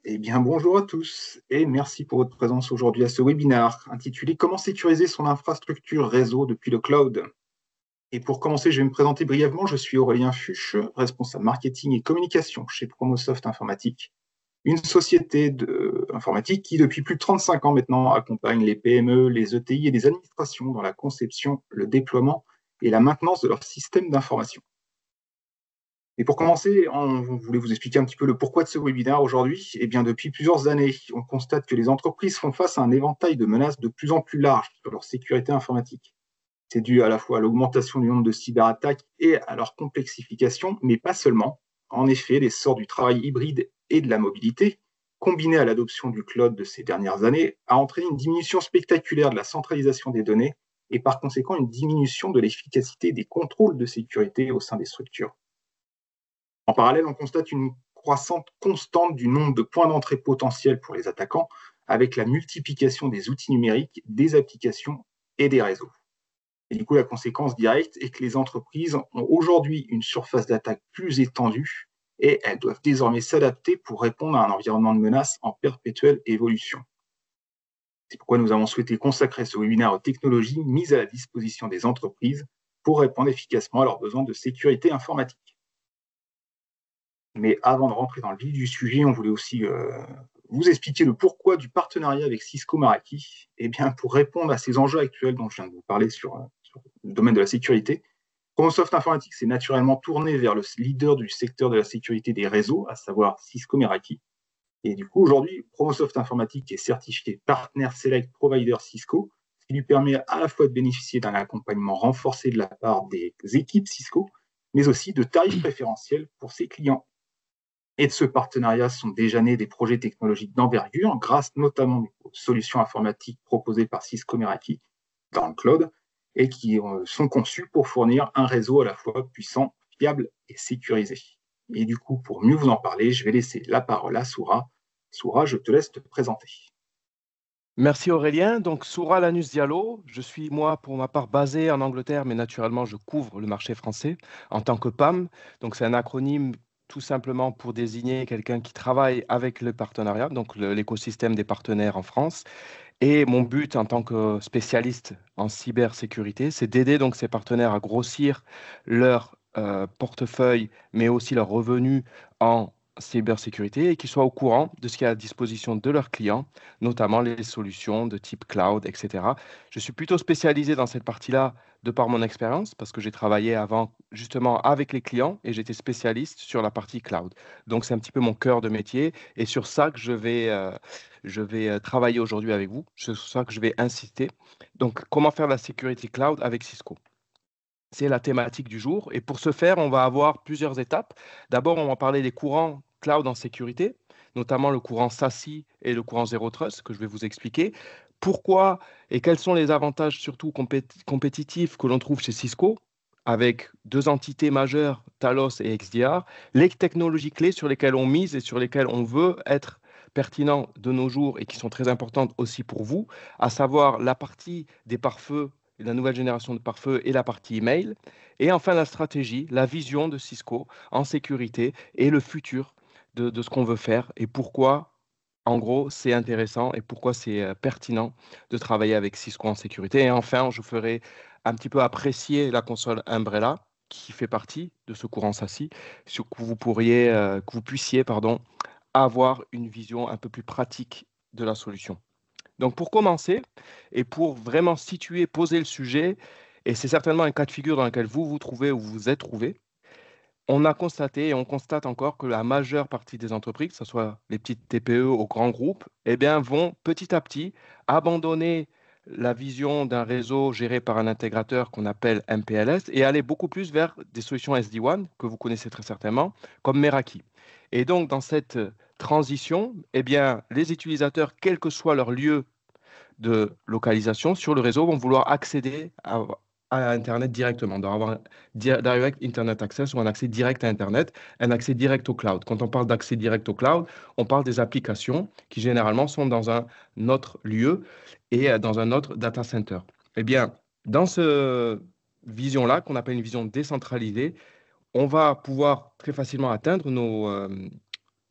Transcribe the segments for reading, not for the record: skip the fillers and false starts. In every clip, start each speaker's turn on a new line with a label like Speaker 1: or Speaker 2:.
Speaker 1: Eh bien, bonjour à tous et merci pour votre présence aujourd'hui à ce webinaire intitulé Comment sécuriser son infrastructure réseau depuis le cloud. Et pour commencer, je vais me présenter brièvement. Je suis Aurélien Fuchs, responsable marketing et communication chez Promosoft Informatique, une société informatique qui, depuis plus de 35 ans maintenant, accompagne les PME, les ETI et les administrations dans la conception, le déploiement et la maintenance de leurs systèmes d'information. Et pour commencer, on voulait vous expliquer un petit peu le pourquoi de ce webinaire aujourd'hui. Eh bien, depuis plusieurs années, on constate que les entreprises font face à un éventail de menaces de plus en plus large sur leur sécurité informatique. C'est dû à la fois à l'augmentation du nombre de cyberattaques et à leur complexification, mais pas seulement. En effet, l'essor du travail hybride et de la mobilité, combiné à l'adoption du cloud de ces dernières années, a entraîné une diminution spectaculaire de la centralisation des données et par conséquent une diminution de l'efficacité des contrôles de sécurité au sein des structures. En parallèle, on constate une croissance constante du nombre de points d'entrée potentiels pour les attaquants, avec la multiplication des outils numériques, des applications et des réseaux. Et du coup, la conséquence directe est que les entreprises ont aujourd'hui une surface d'attaque plus étendue et elles doivent désormais s'adapter pour répondre à un environnement de menaces en perpétuelle évolution. C'est pourquoi nous avons souhaité consacrer ce webinaire aux technologies mises à la disposition des entreprises pour répondre efficacement à leurs besoins de sécurité informatique. Mais avant de rentrer dans le vif du sujet, on voulait aussi vous expliquer le pourquoi du partenariat avec Cisco Meraki. Eh bien, pour répondre à ces enjeux actuels dont je viens de vous parler sur le domaine de la sécurité, Promosoft Informatique s'est naturellement tourné vers le leader du secteur de la sécurité des réseaux, à savoir Cisco Meraki. Et du coup, aujourd'hui, Promosoft Informatique est certifié Partner Select Provider Cisco, ce qui lui permet à la fois de bénéficier d'un accompagnement renforcé de la part des équipes Cisco, mais aussi de tarifs préférentiels pour ses clients. Et de ce partenariat sont déjà nés des projets technologiques d'envergure, grâce notamment aux solutions informatiques proposées par Cisco Meraki dans le cloud, et qui sont conçues pour fournir un réseau à la fois puissant, fiable et sécurisé. Et du coup, pour mieux vous en parler, je vais laisser la parole à Soura. Soura, je te laisse te présenter.
Speaker 2: Merci Aurélien. Donc, Soura Lanus Diallo, je suis moi pour ma part basé en Angleterre, mais naturellement je couvre le marché français en tant que PAM. Donc, c'est un acronyme tout simplement pour désigner quelqu'un qui travaille avec le partenariat, donc l'écosystème des partenaires en France. Et mon but en tant que spécialiste en cybersécurité, c'est d'aider donc ces partenaires à grossir leur portefeuille, mais aussi leurs revenus en cybersécurité et qu'ils soient au courant de ce qui est à disposition de leurs clients, notamment les solutions de type cloud, etc. Je suis plutôt spécialisé dans cette partie-là de par mon expérience, parce que j'ai travaillé avant justement avec les clients et j'étais spécialiste sur la partie cloud. Donc c'est un petit peu mon cœur de métier et sur ça que je vais travailler aujourd'hui avec vous. C'est sur ça que je vais insister. Donc, comment faire la sécurité cloud avec Cisco? C'est la thématique du jour. Et pour ce faire, on va avoir plusieurs étapes. D'abord, on va parler des courants cloud en sécurité, notamment le courant SASE et le courant Zero Trust, que je vais vous expliquer. Pourquoi et quels sont les avantages surtout compétitifs que l'on trouve chez Cisco avec deux entités majeures, Talos et XDR, les technologies clés sur lesquelles on mise et sur lesquelles on veut être pertinent de nos jours et qui sont très importantes aussi pour vous, à savoir la partie des pare-feux, la nouvelle génération de pare-feu et la partie email, et enfin la stratégie, la vision de Cisco en sécurité et le futur de ce qu'on veut faire et pourquoi, en gros, c'est intéressant et pourquoi c'est pertinent de travailler avec Cisco en sécurité. Et enfin, je ferai un petit peu apprécier la console Umbrella qui fait partie de ce courant SASI, sur que vous puissiez, pardon, avoir une vision un peu plus pratique de la solution. Donc pour commencer et pour vraiment situer, poser le sujet, et c'est certainement un cas de figure dans lequel vous vous trouvez ou vous vous êtes trouvé, on a constaté et on constate encore que la majeure partie des entreprises, que ce soit les petites TPE aux grands groupes, eh bien, vont petit à petit abandonner la vision d'un réseau géré par un intégrateur qu'on appelle MPLS et aller beaucoup plus vers des solutions SD-WAN que vous connaissez très certainement, comme Meraki. Et donc, dans cette transition, eh bien, les utilisateurs, quel que soit leur lieu de localisation sur le réseau vont vouloir accéder à Internet directement, d'avoir un direct Internet Access ou un accès direct à Internet, un accès direct au cloud. Quand on parle d'accès direct au cloud, on parle des applications qui généralement sont dans un autre lieu et dans un autre data center. Eh bien, dans cette vision-là, qu'on appelle une vision décentralisée, on va pouvoir très facilement atteindre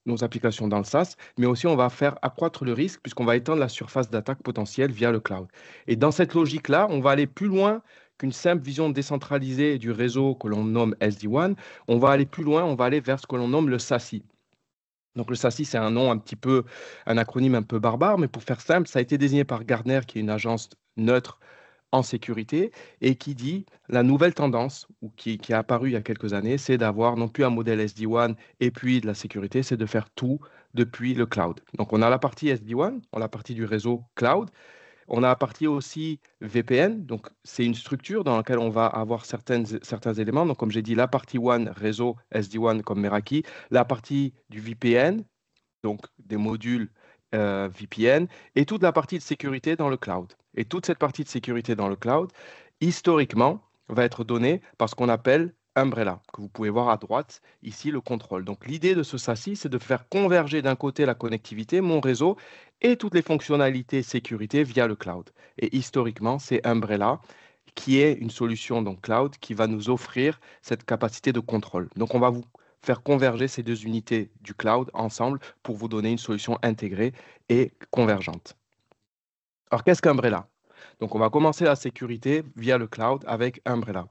Speaker 2: nos applications dans le SaaS, mais aussi on va faire accroître le risque puisqu'on va étendre la surface d'attaque potentielle via le cloud. Et dans cette logique-là, on va aller plus loin qu'une simple vision décentralisée du réseau que l'on nomme SD-WAN. On va aller plus loin, on va aller vers ce que l'on nomme le SASI. Donc le SASI, c'est un nom un petit peu, un acronyme un peu barbare, mais pour faire simple, ça a été désigné par Gartner, qui est une agence neutre en sécurité et qui dit la nouvelle tendance ou qui est apparue il y a quelques années, c'est d'avoir non plus un modèle SD-WAN et puis de la sécurité, c'est de faire tout depuis le cloud. Donc on a la partie SD-WAN, on a la partie du réseau cloud, on a la partie aussi VPN, donc c'est une structure dans laquelle on va avoir certains éléments. Donc comme j'ai dit, la partie WAN, réseau SD-WAN comme Meraki, la partie du VPN, donc des modules VPN, et toute la partie de sécurité dans le cloud. Et toute cette partie de sécurité dans le cloud, historiquement, va être donnée par ce qu'on appelle Umbrella, que vous pouvez voir à droite, ici, le contrôle. Donc l'idée de ce SASI, c'est de faire converger d'un côté la connectivité, mon réseau, et toutes les fonctionnalités sécurité via le cloud. Et historiquement, c'est Umbrella qui est une solution donc cloud qui va nous offrir cette capacité de contrôle. Donc on va vous faire converger ces deux unités du cloud ensemble pour vous donner une solution intégrée et convergente. Alors, qu'est-ce qu'Umbrella? Donc, on va commencer la sécurité via le cloud avec Umbrella.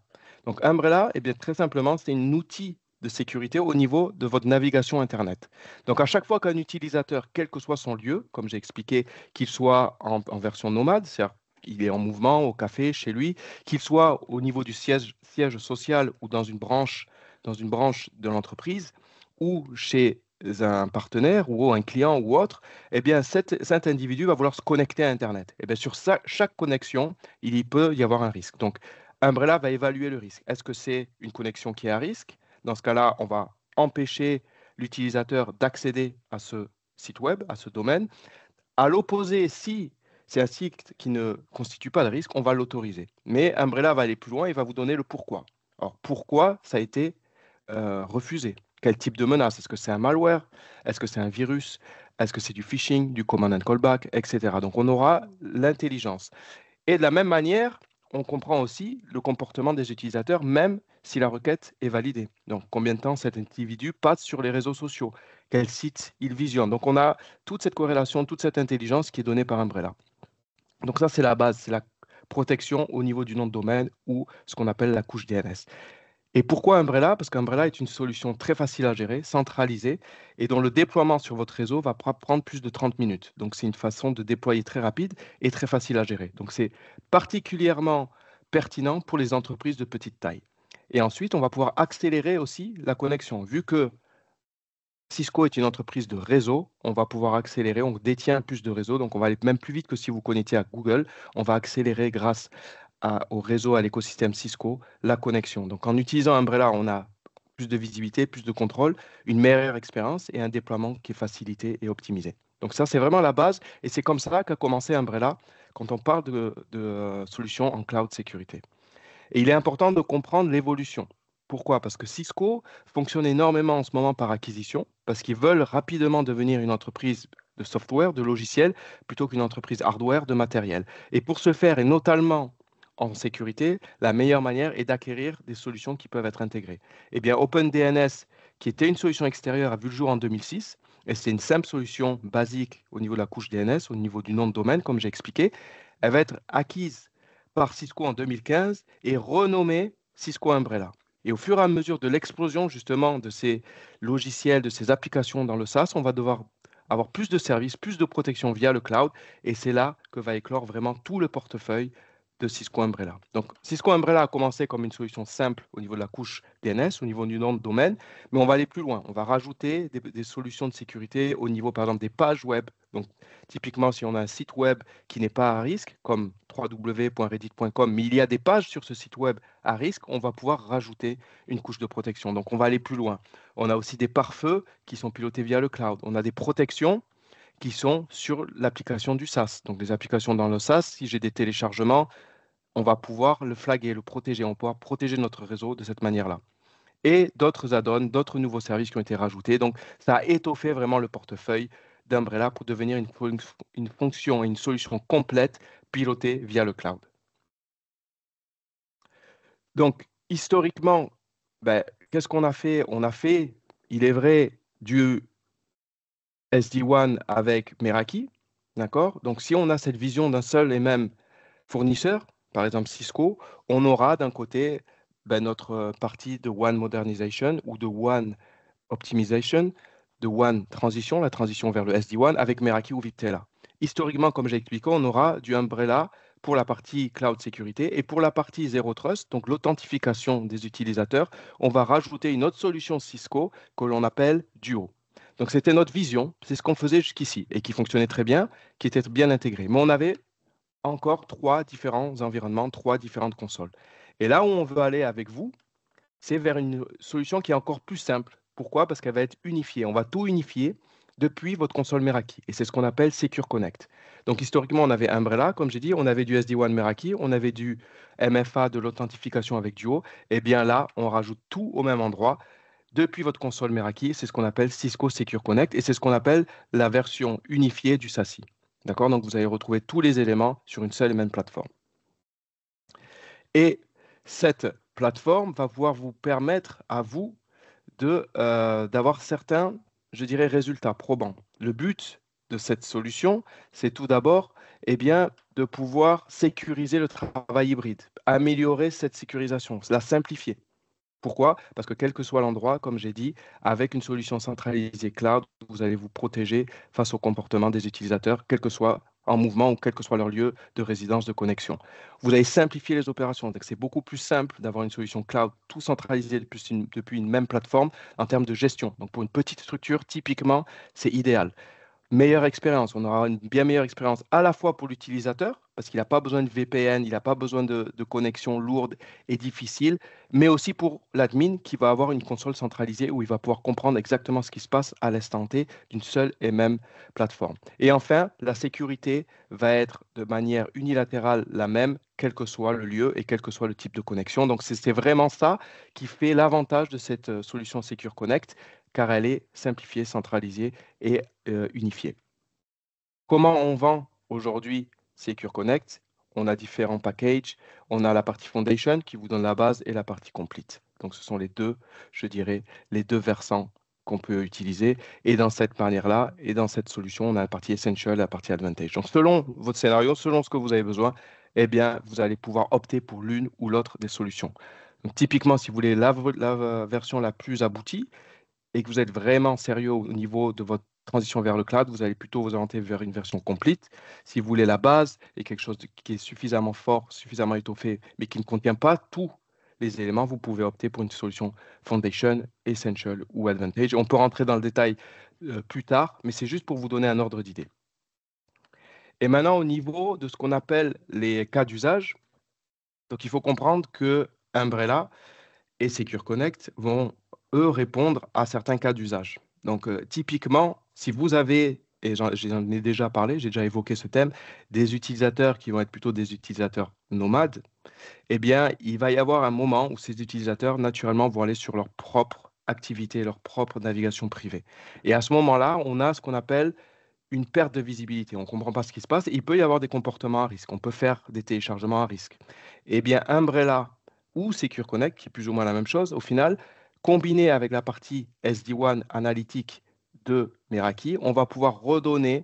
Speaker 2: Donc, Umbrella, eh bien, très simplement, c'est un outil de sécurité au niveau de votre navigation Internet. Donc, à chaque fois qu'un utilisateur, quel que soit son lieu, comme j'ai expliqué, qu'il soit en version nomade, c'est-à-dire qu'il est en mouvement, au café, chez lui, qu'il soit au niveau du siège social ou dans une branche de l'entreprise, ou chez un partenaire ou un client ou autre, eh bien, cet individu va vouloir se connecter à Internet. Eh bien, sur chaque connexion, il y peut y avoir un risque. Donc, Umbrella va évaluer le risque. Est-ce que c'est une connexion qui est à risque? Dans ce cas-là, on va empêcher l'utilisateur d'accéder à ce site web, à ce domaine. À l'opposé, si c'est un site qui ne constitue pas de risque, on va l'autoriser. Mais Umbrella va aller plus loin et va vous donner le pourquoi. Alors, pourquoi ça a été refusé? Quel type de menace? Est-ce que c'est un malware? Est-ce que c'est un virus? Est-ce que c'est du phishing, du command and callback, etc. Donc, on aura l'intelligence. Et de la même manière, on comprend aussi le comportement des utilisateurs, même si la requête est validée. Donc, combien de temps cet individu passe sur les réseaux sociaux? Quel site il visionne? Donc, on a toute cette corrélation, toute cette intelligence qui est donnée par Umbrella. Donc, ça, c'est la base, c'est la protection au niveau du nom de domaine ou ce qu'on appelle la couche DNS. Et pourquoi Umbrella? Parce qu'Umbrella est une solution très facile à gérer, centralisée, et dont le déploiement sur votre réseau va prendre plus de 30 minutes. Donc, c'est une façon de déployer très rapide et très facile à gérer. Donc, c'est particulièrement pertinent pour les entreprises de petite taille. Et ensuite, on va pouvoir accélérer aussi la connexion. Vu que Cisco est une entreprise de réseau, on va pouvoir accélérer, on détient plus de réseaux, donc on va aller même plus vite que si vous connectez à Google. On va accélérer grâce au réseau, à l'écosystème Cisco, la connexion. Donc en utilisant Umbrella, on a plus de visibilité, plus de contrôle, une meilleure expérience et un déploiement qui est facilité et optimisé. Donc ça, c'est vraiment la base et c'est comme ça qu'a commencé Umbrella quand on parle de solutions en cloud sécurité. Et il est important de comprendre l'évolution. Pourquoi? Parce que Cisco fonctionne énormément en ce moment par acquisition, parce qu'ils veulent rapidement devenir une entreprise de software, de logiciel, plutôt qu'une entreprise hardware, de matériel. Et pour ce faire, et notamment en sécurité, la meilleure manière est d'acquérir des solutions qui peuvent être intégrées. Eh bien, OpenDNS, qui était une solution extérieure, a vu le jour en 2006, et c'est une simple solution basique au niveau de la couche DNS, au niveau du nom de domaine, comme j'ai expliqué. Elle va être acquise par Cisco en 2015 et renommée Cisco Umbrella. Et au fur et à mesure de l'explosion justement de ces logiciels, de ces applications dans le SaaS, on va devoir avoir plus de services, plus de protection via le cloud. Et c'est là que va éclore vraiment tout le portefeuille de Cisco Umbrella. Donc, Cisco Umbrella a commencé comme une solution simple au niveau de la couche DNS, au niveau du nom de domaine, mais on va aller plus loin. On va rajouter des solutions de sécurité au niveau, par exemple, des pages web. Donc, typiquement, si on a un site web qui n'est pas à risque, comme www.reddit.com, mais il y a des pages sur ce site web à risque, on va pouvoir rajouter une couche de protection. Donc, on va aller plus loin. On a aussi des pare-feux qui sont pilotés via le cloud. On a des protections qui sont sur l'application du SaaS. Donc, les applications dans le SaaS, si j'ai des téléchargements, on va pouvoir le flaguer, le protéger. On va pouvoir protéger notre réseau de cette manière-là. Et d'autres add-ons, d'autres nouveaux services qui ont été rajoutés. Donc, ça a étoffé vraiment le portefeuille d'Umbrella pour devenir une fonction et une solution complète pilotée via le cloud. Donc, historiquement, ben, qu'est-ce qu'on a fait? On a fait, il est vrai, du SD-WAN avec Meraki. D'accord? Donc, si on a cette vision d'un seul et même fournisseur, par exemple Cisco, on aura d'un côté notre partie de WAN Modernization ou de WAN Optimization, de WAN Transition, la transition vers le SD-WAN avec Meraki ou Viptela. Historiquement, comme j'ai expliqué, on aura du Umbrella pour la partie cloud sécurité et pour la partie Zero Trust, donc l'authentification des utilisateurs, on va rajouter une autre solution Cisco que l'on appelle Duo. Donc c'était notre vision, c'est ce qu'on faisait jusqu'ici et qui fonctionnait très bien, qui était bien intégré. Mais on avait encore trois différents environnements, trois différentes consoles. Et là où on veut aller avec vous, c'est vers une solution qui est encore plus simple. Pourquoi? Parce qu'elle va être unifiée. On va tout unifier depuis votre console Meraki. Et c'est ce qu'on appelle Secure Connect. Donc historiquement, on avait Umbrella, comme j'ai dit, on avait du SD-WAN Meraki, on avait du MFA de l'authentification avec Duo. Et bien là, on rajoute tout au même endroit depuis votre console Meraki. C'est ce qu'on appelle Cisco Secure Connect et c'est ce qu'on appelle la version unifiée du SASI. D'accord? Donc vous allez retrouver tous les éléments sur une seule et même plateforme. Et cette plateforme va pouvoir vous permettre à vous d'avoir certains, je dirais, résultats probants. Le but de cette solution, c'est tout d'abord eh bien, de pouvoir sécuriser le travail hybride, améliorer cette sécurisation, la simplifier. Pourquoi? Parce que quel que soit l'endroit, comme j'ai dit, avec une solution centralisée cloud, vous allez vous protéger face au comportement des utilisateurs, quel que soit en mouvement ou quel que soit leur lieu de résidence, de connexion. Vous allez simplifier les opérations. Donc, c'est beaucoup plus simple d'avoir une solution cloud tout centralisée depuis une même plateforme en termes de gestion. Donc, pour une petite structure, typiquement, c'est idéal. Meilleure expérience. On aura une bien meilleure expérience à la fois pour l'utilisateur, parce qu'il n'a pas besoin de VPN, il n'a pas besoin de connexion lourde et difficile, mais aussi pour l'admin qui va avoir une console centralisée où il va pouvoir comprendre exactement ce qui se passe à l'instant T d'une seule et même plateforme. Et enfin, la sécurité va être de manière unilatérale la même, quel que soit le lieu et quel que soit le type de connexion. Donc, c'est vraiment ça qui fait l'avantage de cette solution Secure Connect, car elle est simplifiée, centralisée et unifiée. Comment on vend aujourd'hui Secure Connect? On a différents packages. On a la partie Foundation qui vous donne la base et la partie Complete. Donc, ce sont les deux, je dirais, les deux versants qu'on peut utiliser. Et dans cette manière-là, et dans cette solution, on a la partie Essential et la partie Advantage. Donc, selon votre scénario, selon ce que vous avez besoin, eh bien, vous allez pouvoir opter pour l'une ou l'autre des solutions. Donc, typiquement, si vous voulez la version la plus aboutie, et que vous êtes vraiment sérieux au niveau de votre transition vers le cloud, vous allez plutôt vous orienter vers une version complète. Si vous voulez la base et quelque chose qui est suffisamment fort, suffisamment étoffé, mais qui ne contient pas tous les éléments, vous pouvez opter pour une solution Foundation, Essential ou Advantage. On peut rentrer dans le détail plus tard, mais c'est juste pour vous donner un ordre d'idée. Et maintenant, au niveau de ce qu'on appelle les cas d'usage, donc il faut comprendre que Umbrella et Secure Connect vont, eux, répondre à certains cas d'usage. Donc, typiquement, si vous avez, et j'en ai déjà parlé, j'ai déjà évoqué ce thème, des utilisateurs qui vont être plutôt des utilisateurs nomades, eh bien, il va y avoir un moment où ces utilisateurs, naturellement, vont aller sur leur propre activité, leur propre navigation privée. Et à ce moment-là, on a ce qu'on appelle une perte de visibilité. On ne comprend pas ce qui se passe. Il peut y avoir des comportements à risque. On peut faire des téléchargements à risque. Eh bien, Umbrella ou Secure Connect, qui est plus ou moins la même chose, au final, combiné avec la partie SD-WAN analytique de Meraki, on va pouvoir redonner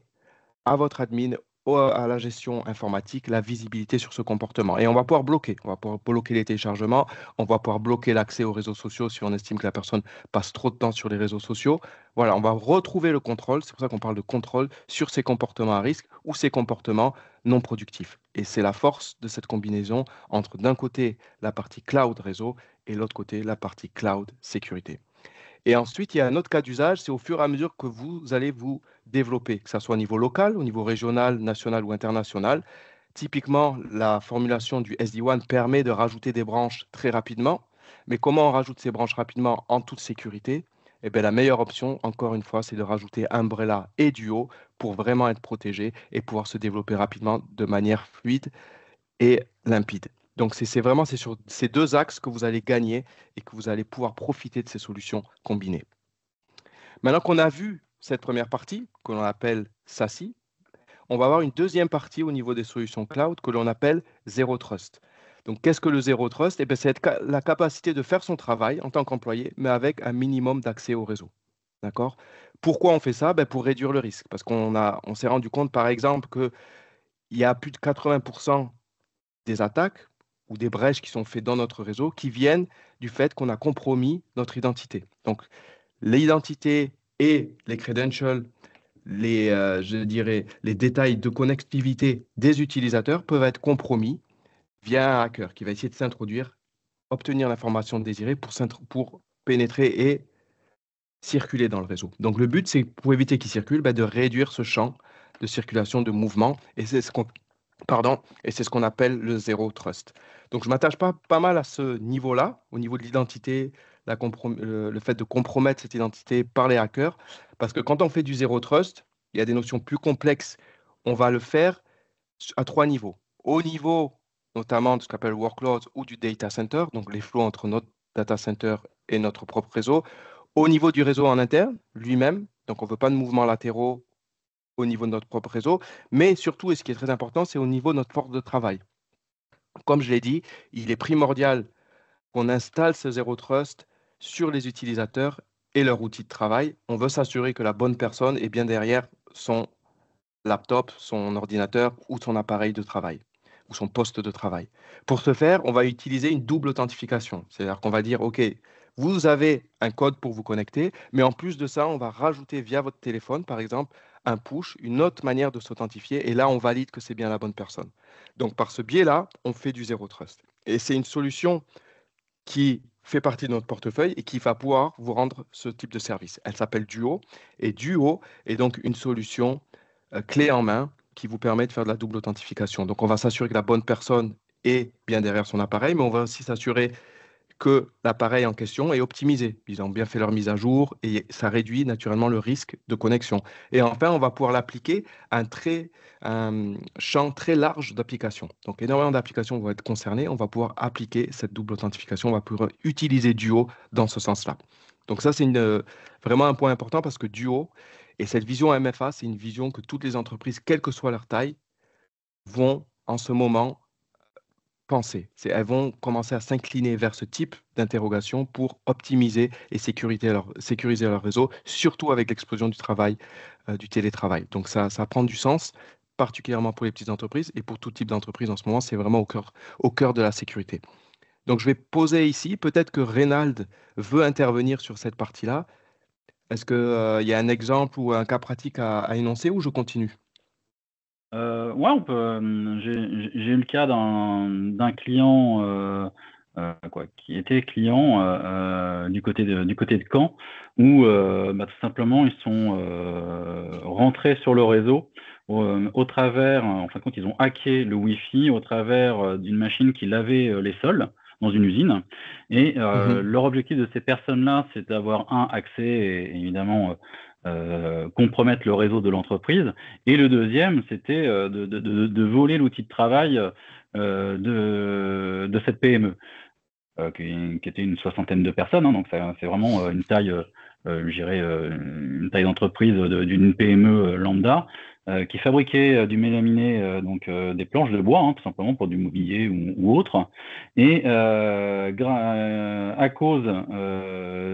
Speaker 2: à votre admin, à la gestion informatique, la visibilité sur ce comportement. Et on va pouvoir bloquer. On va pouvoir bloquer les téléchargements. On va pouvoir bloquer l'accès aux réseaux sociaux si on estime que la personne passe trop de temps sur les réseaux sociaux. Voilà, on va retrouver le contrôle. C'est pour ça qu'on parle de contrôle sur ces comportements à risque ou ces comportements non productifs. Et c'est la force de cette combinaison entre d'un côté la partie cloud réseau et l'autre côté la partie cloud sécurité. Et ensuite, il y a un autre cas d'usage, c'est au fur et à mesure que vous allez vous développer, que ce soit au niveau local, au niveau régional, national ou international. Typiquement, la formulation du SD-WAN permet de rajouter des branches très rapidement. Mais comment on rajoute ces branches rapidement en toute sécurité? Eh bien, la meilleure option, encore une fois, c'est de rajouter Umbrella et Duo pour vraiment être protégé et pouvoir se développer rapidement de manière fluide et limpide. Donc, c'est sur ces deux axes que vous allez gagner et que vous allez pouvoir profiter de ces solutions combinées. Maintenant qu'on a vu cette première partie, que l'on appelle SASI, on va avoir une deuxième partie au niveau des solutions cloud que l'on appelle Zero Trust. Donc, qu'est-ce que le Zero Trust? Eh bien, c'est la capacité de faire son travail en tant qu'employé, mais avec un minimum d'accès au réseau. D'accord? Pourquoi on fait ça? Ben, pour réduire le risque. Parce on s'est rendu compte, par exemple, qu'il y a plus de 80% des attaques ou des brèches qui sont faites dans notre réseau qui viennent du fait qu'on a compromis notre identité. Donc, l'identité et les credentials, je dirais, les détails de connectivité des utilisateurs peuvent être compromis via un hacker qui va essayer de s'introduire, obtenir l'information désirée pour pénétrer et circuler dans le réseau. Donc le but, c'est pour éviter qu'il circule, ben, de réduire ce champ de circulation de mouvement. Et c'est ce qu'on appelle le zéro trust. Donc je m'attache pas mal à ce niveau-là, au niveau de l'identité, le fait de compromettre cette identité par les hackers, parce que quand on fait du zéro trust, il y a des notions plus complexes. On va le faire à trois niveaux. Au niveau notamment de ce qu'on appelle workloads ou du data center, donc les flots entre notre data center et notre propre réseau. Au niveau du réseau en interne, lui-même, donc on ne veut pas de mouvements latéraux au niveau de notre propre réseau, mais surtout, et ce qui est très important, c'est au niveau de notre force de travail. Comme je l'ai dit, il est primordial qu'on installe ce zéro trust sur les utilisateurs et leur outil de travail. On veut s'assurer que la bonne personne est bien derrière son laptop, son ordinateur ou son appareil de travail ou son poste de travail. Pour ce faire, on va utiliser une double authentification. C'est-à-dire qu'on va dire, OK, vous avez un code pour vous connecter, mais en plus de ça, on va rajouter via votre téléphone, par exemple, un push, une autre manière de s'authentifier, et là, on valide que c'est bien la bonne personne. Donc, par ce biais-là, on fait du zéro trust. Et c'est une solution qui fait partie de notre portefeuille et qui va pouvoir vous rendre ce type de service. Elle s'appelle Duo, et Duo est donc une solution clé en main qui vous permet de faire de la double authentification. Donc, on va s'assurer que la bonne personne est bien derrière son appareil, mais on va aussi s'assurer que l'appareil en question est optimisé. Ils ont bien fait leur mise à jour et ça réduit naturellement le risque de connexion. Et enfin, on va pouvoir l'appliquer à un champ très large d'applications. Donc, énormément d'applications vont être concernées. On va pouvoir appliquer cette double authentification. On va pouvoir utiliser Duo dans ce sens-là. Donc, ça, c'est vraiment un point important parce que Duo et cette vision MFA, c'est une vision que toutes les entreprises, quelle que soit leur taille, vont en ce moment penser. Elles vont commencer à s'incliner vers ce type d'interrogation pour optimiser et sécuriser leur réseau, surtout avec l'explosion du travail, du télétravail. Donc ça prend du sens, particulièrement pour les petites entreprises et pour tout type d'entreprise en ce moment, c'est vraiment au cœur de la sécurité. Donc je vais poser ici, peut-être que Reynald veut intervenir sur cette partie-là. Est-ce qu'il y a un exemple ou un cas pratique à énoncer ou je continue?
Speaker 3: Ouais, on peut. J'ai eu le cas d'un client qui était client du côté de Caen, où tout simplement ils sont rentrés sur le réseau au travers, en fin de compte, ils ont hacké le Wi-Fi au travers d'une machine qui lavait les sols dans une usine. Et leur objectif de ces personnes-là, c'est d'avoir accès et évidemment compromettre le réseau de l'entreprise. Et le deuxième, c'était de voler l'outil de travail de cette PME, qui était une soixantaine de personnes. Donc c'est vraiment une taille, je dirais, une taille d'entreprise d'une PME lambda, qui fabriquait du mélaminé, donc des planches de bois, tout simplement pour du mobilier ou autre. Et à cause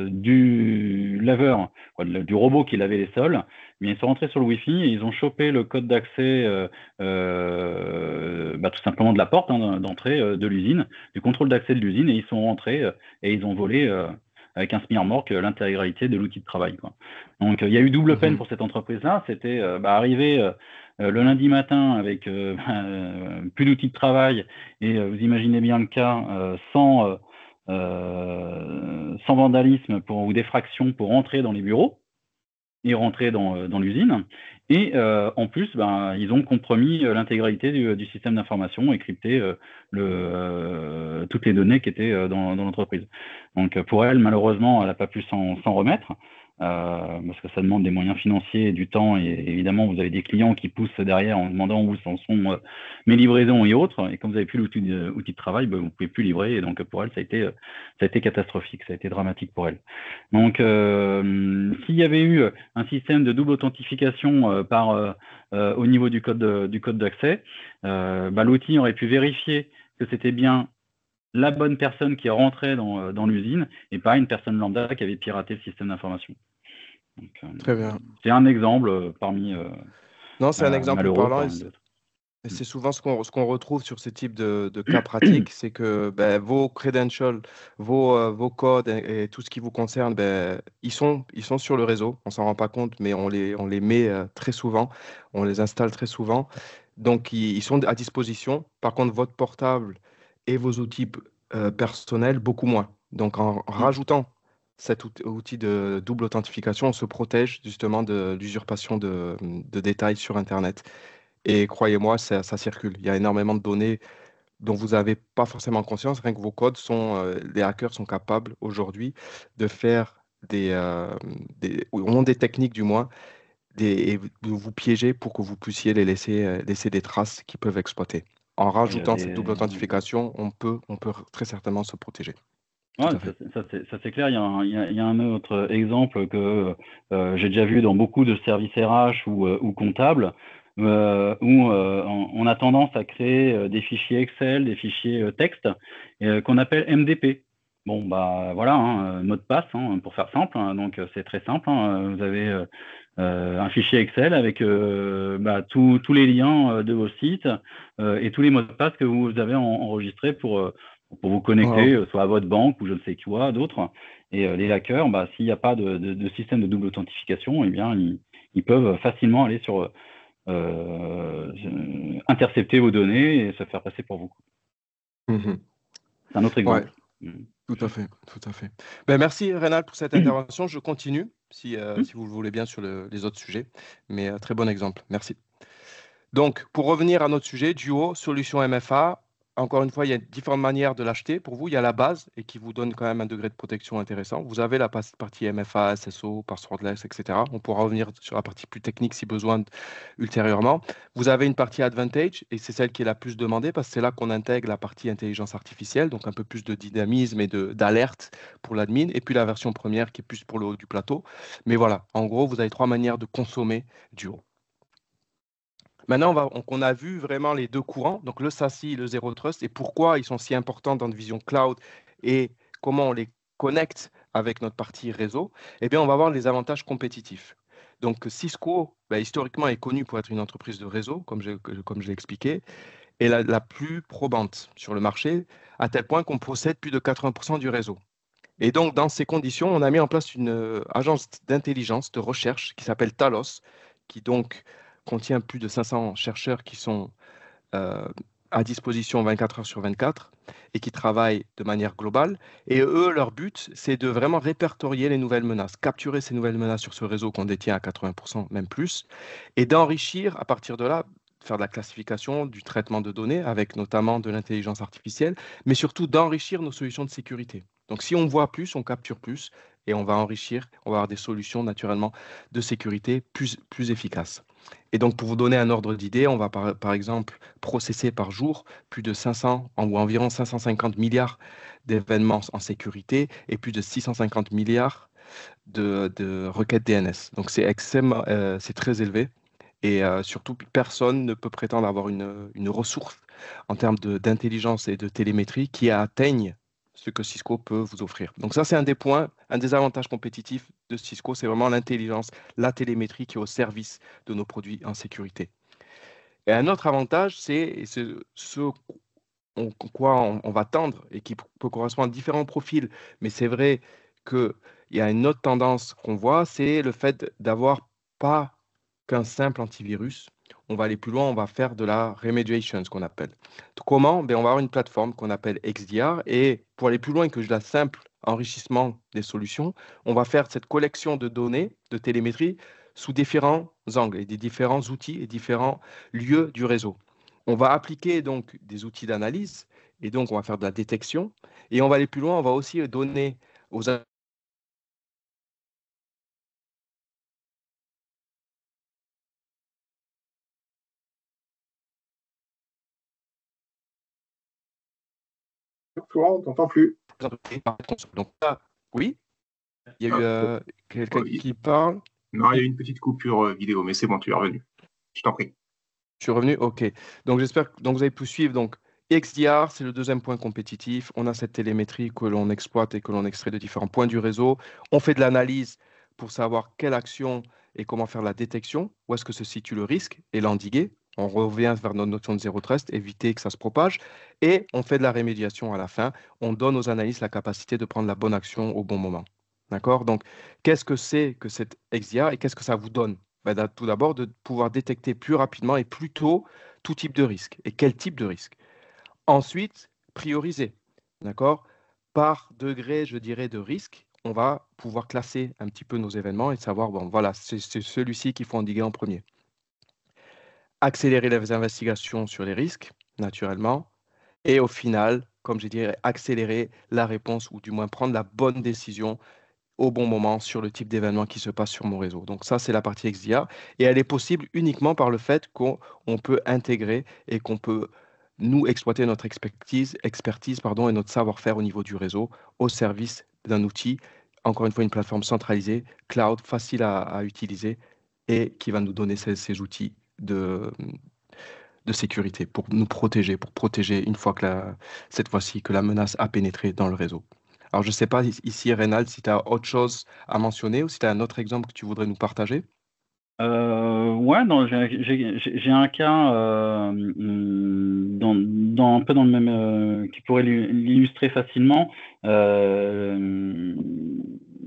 Speaker 3: du laveur, du robot qui lavait les sols, ils sont rentrés sur le Wi-Fi et ils ont chopé le code d'accès tout simplement de la porte d'entrée de l'usine, du contrôle d'accès de l'usine, et ils sont rentrés et ils ont volé avec un smearmork l'intégralité de l'outil de travail, quoi. Donc il y a eu double peine pour cette entreprise-là. C'était arriver le lundi matin avec plus d'outils de travail, et vous imaginez bien le cas, sans vandalisme ou défraction pour rentrer dans les bureaux et rentrer dans l'usine. Et en plus, ils ont compromis l'intégralité du système d'information et crypté toutes les données qui étaient dans l'entreprise. Donc pour elle, malheureusement, elle n'a pas pu s'en remettre. Parce que ça demande des moyens financiers et du temps, et évidemment vous avez des clients qui poussent derrière en demandant où sont mes livraisons et autres, et quand vous n'avez plus l'outil de travail, vous ne pouvez plus livrer, et donc pour elle ça a été catastrophique, ça a été dramatique pour elle. Donc s'il y avait eu un système de double authentification au niveau du code d'accès, l'outil aurait pu vérifier que c'était bien la bonne personne qui est rentrée dans l'usine et pas une personne lambda qui avait piraté le système d'information.
Speaker 2: Très bien.
Speaker 3: C'est un exemple parmi
Speaker 2: Non, c'est un exemple
Speaker 3: malheureux
Speaker 2: parlant.
Speaker 3: parmi d'autres.
Speaker 2: Et c'est souvent ce qu'on retrouve sur ce type de cas pratiques, c'est que vos credentials, vos codes et tout ce qui vous concerne, ils sont sur le réseau. On s'en rend pas compte, mais on les met très souvent, on les installe très souvent. Donc, ils sont à disposition. Par contre, votre portable et vos outils personnels, beaucoup moins. Donc, en rajoutant cet outil de double authentification, on se protège justement de l'usurpation de détails sur Internet. Et croyez-moi, ça circule. Il y a énormément de données dont vous n'avez pas forcément conscience. Rien que vos codes les hackers sont capables aujourd'hui de faire ou ont des techniques du moins, et de vous piéger pour que vous puissiez laisser des traces qui peuvent exploiter. En rajoutant cette double authentification, on peut très certainement se protéger.
Speaker 3: Ouais,
Speaker 2: Tout à fait.
Speaker 3: ça c'est clair. Il y a un autre exemple que j'ai déjà vu dans beaucoup de services RH ou comptables, où on a tendance à créer des fichiers Excel, des fichiers texte, qu'on appelle MDP. Bon, bah voilà, mot de passe, pour faire simple. Donc c'est très simple. Vous avez un fichier Excel avec tous les liens de vos sites et tous les mots de passe que vous avez enregistrés pour vous connecter, soit à votre banque ou je ne sais quoi, d'autres. Et les hackers, s'il n'y a pas de système de double authentification, eh bien, ils peuvent facilement aller sur intercepter vos données et se faire passer pour vous. C'est un autre exemple.
Speaker 2: Ouais. Tout à fait, tout à fait. Merci Rénal pour cette intervention. Je continue si vous le voulez bien sur les autres sujets, mais très bon exemple. Merci. Donc, pour revenir à notre sujet, Duo, solution MFA. Encore une fois, il y a différentes manières de l'acheter. Pour vous, il y a la base et qui vous donne quand même un degré de protection intéressant. Vous avez la partie MFA, SSO, passwordless, etc. On pourra revenir sur la partie plus technique si besoin ultérieurement. Vous avez une partie Advantage et c'est celle qui est la plus demandée parce que c'est là qu'on intègre la partie intelligence artificielle, donc un peu plus de dynamisme et d'alerte pour l'admin. Et puis la version première qui est plus pour le haut du plateau. Mais voilà, en gros, vous avez trois manières de consommer Duo. Maintenant, on a vu vraiment les deux courants, donc le SASE, le Zero Trust, et pourquoi ils sont si importants dans Vision Cloud et comment on les connecte avec notre partie réseau. Eh bien, on va voir les avantages compétitifs. Donc, Cisco, historiquement, est connu pour être une entreprise de réseau, comme je l'ai expliqué, et la plus probante sur le marché, à tel point qu'on possède plus de 80% du réseau. Et donc, dans ces conditions, on a mis en place une agence d'intelligence, de recherche qui s'appelle Talos, qui donc contient plus de 500 chercheurs qui sont à disposition 24 heures sur 24 et qui travaillent de manière globale. Et eux, leur but, c'est de vraiment répertorier les nouvelles menaces, capturer ces nouvelles menaces sur ce réseau qu'on détient à 80%, même plus, et d'enrichir à partir de là, faire de la classification, du traitement de données, avec notamment de l'intelligence artificielle, mais surtout d'enrichir nos solutions de sécurité. Donc si on voit plus, on capture plus, et on va enrichir, on va avoir des solutions naturellement de sécurité plus efficaces. Et donc, pour vous donner un ordre d'idée, on va par exemple processer par jour plus de 500 ou environ 550 milliards d'événements en sécurité et plus de 650 milliards de requêtes DNS. Donc, c'est très élevé et surtout, personne ne peut prétendre avoir une ressource en termes d'intelligence et de télémétrie qui atteigne ce que Cisco peut vous offrir. Donc ça, c'est un des points, un des avantages compétitifs de Cisco, c'est vraiment l'intelligence, la télémétrie qui est au service de nos produits en sécurité. Et un autre avantage, c'est ce quoi on va tendre et qui peut correspondre à différents profils, mais c'est vrai qu'il y a une autre tendance qu'on voit, c'est le fait d'avoir pas qu'un simple antivirus. On va aller plus loin, on va faire de la remediation, ce qu'on appelle. Comment? On va avoir une plateforme qu'on appelle XDR et pour aller plus loin que la simple enrichissement des solutions, on va faire cette collection de données, de télémétrie, sous différents angles et des différents outils et différents lieux du réseau. On va appliquer donc des outils d'analyse et donc on va faire de la détection et on va aller plus loin, on va aussi donner aux
Speaker 1: Florent, on t'entend plus.
Speaker 2: donc là, oui, il y a eu quelqu'un qui parle.
Speaker 1: Non, il y a eu une petite coupure vidéo, mais c'est bon, tu es revenu. Je t'en prie.
Speaker 2: Je suis revenu, ok. Donc j'espère que vous avez pu suivre. Donc XDR, c'est le deuxième point compétitif. On a cette télémétrie que l'on exploite et que l'on extrait de différents points du réseau. On fait de l'analyse pour savoir quelle action et comment faire la détection, où est-ce que se situe le risque et l'endiguer. On revient vers notre notion de zéro trust, éviter que ça se propage, et on fait de la rémédiation à la fin. On donne aux analystes la capacité de prendre la bonne action au bon moment. D'accord? Donc, qu'est-ce que c'est que cette XDR et qu'est-ce que ça vous donne? Tout d'abord, de pouvoir détecter plus rapidement et plus tôt tout type de risque. Et quel type de risque? Ensuite, prioriser. D'accord? Par degré, je dirais, de risque, on va pouvoir classer un petit peu nos événements et savoir, bon, voilà, c'est celui-ci qu'il faut endiguer en premier. Accélérer les investigations sur les risques, naturellement. Et au final, comme je dirais, accélérer la réponse ou du moins prendre la bonne décision au bon moment sur le type d'événement qui se passe sur mon réseau. Donc ça, c'est la partie XDR. Et elle est possible uniquement par le fait qu'on peut intégrer et qu'on peut, nous, exploiter notre expertise et notre savoir-faire au niveau du réseau au service d'un outil, encore une fois, une plateforme centralisée, cloud, facile à utiliser et qui va nous donner ces outils de sécurité pour nous protéger, pour protéger une fois que cette fois-ci que la menace a pénétré dans le réseau. Alors, je ne sais pas ici, Reynald, si tu as autre chose à mentionner ou si tu as un autre exemple que tu voudrais nous partager.
Speaker 3: Ouais, non, j'ai un cas un peu dans le même qui pourrait l'illustrer facilement. Il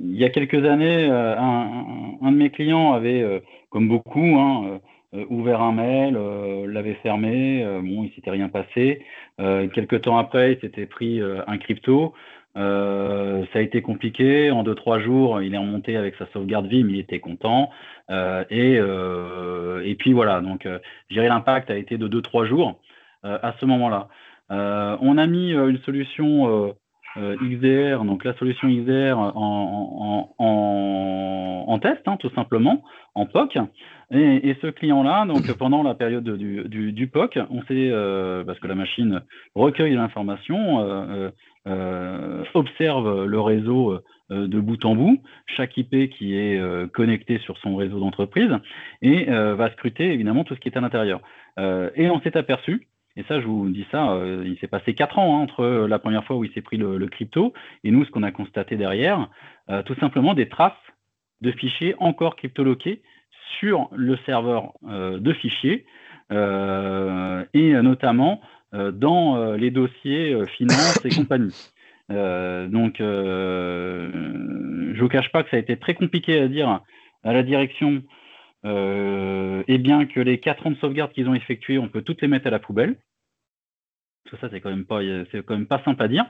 Speaker 3: y a quelques années, un de mes clients avait, comme beaucoup, ouvert un mail, l'avait fermé, bon, il s'était rien passé. Quelques temps après, il s'était pris un crypto. Ça a été compliqué. En 2-3 jours, il est remonté avec sa sauvegarde vie, mais il était content. Et puis voilà, donc je dirais l'impact a été de 2-3 jours à ce moment-là. On a mis une solution XDR, donc la solution XDR en test, tout simplement, en POC. Et ce client-là, donc pendant la période du POC, on s'est, parce que la machine recueille l'information, observe le réseau de bout en bout, chaque IP qui est connecté sur son réseau d'entreprise, et va scruter évidemment tout ce qui est à l'intérieur. Et on s'est aperçu, et ça je vous dis ça, il s'est passé 4 ans entre la première fois où il s'est pris le crypto, et nous ce qu'on a constaté derrière, tout simplement des traces de fichiers encore cryptoloqués sur le serveur de fichiers, et notamment dans les dossiers finance et compagnie. Donc, je vous cache pas que ça a été très compliqué à dire à la direction, et bien que les 4 ans de sauvegarde qu'ils ont effectués, on peut toutes les mettre à la poubelle. Tout ça, c'est quand même pas simple à dire.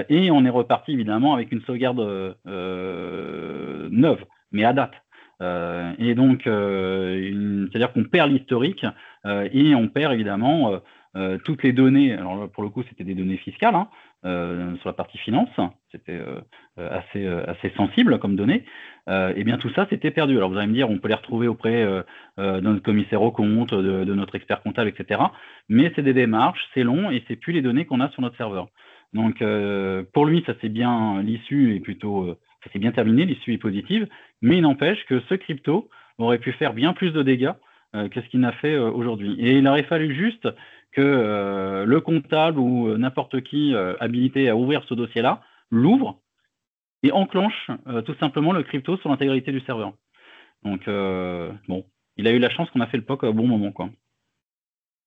Speaker 3: Et on est reparti évidemment avec une sauvegarde neuve, mais à date. Et donc, c'est-à-dire qu'on perd l'historique et on perd évidemment toutes les données. Alors pour le coup, c'était des données fiscales sur la partie finance. C'était assez sensible comme données. Et bien tout ça, c'était perdu. Alors vous allez me dire, on peut les retrouver auprès de notre commissaire aux comptes, de notre expert comptable, etc. Mais c'est des démarches, c'est long et c'est plus les données qu'on a sur notre serveur. Donc pour lui, ça c'est bien, l'issue est plutôt, ça s'est bien terminé, l'issue est positive, mais il n'empêche que ce crypto aurait pu faire bien plus de dégâts que ce qu'il n'a fait aujourd'hui. Et il aurait fallu juste que le comptable ou n'importe qui habilité à ouvrir ce dossier-là l'ouvre et enclenche tout simplement le crypto sur l'intégralité du serveur. Donc bon, il a eu la chance qu'on a fait le POC au bon moment, quoi.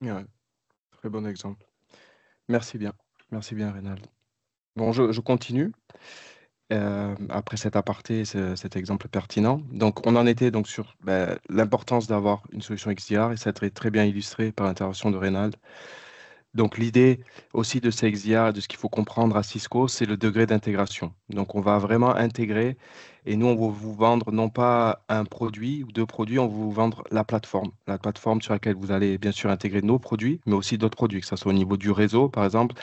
Speaker 2: Ouais, très bon exemple. Merci bien, Reynald. Bon, je continue. Après cet aparté, cet exemple pertinent. Donc, on en était donc sur l'importance d'avoir une solution XDR et ça a été très bien illustré par l'intervention de Reynald. Donc, l'idée aussi de ces XDR et de ce qu'il faut comprendre à Cisco, c'est le degré d'intégration. Donc, on va vraiment intégrer et nous, on va vous vendre non pas un produit ou deux produits, on va vous vendre la plateforme sur laquelle vous allez bien sûr intégrer nos produits, mais aussi d'autres produits, que ce soit au niveau du réseau, par exemple.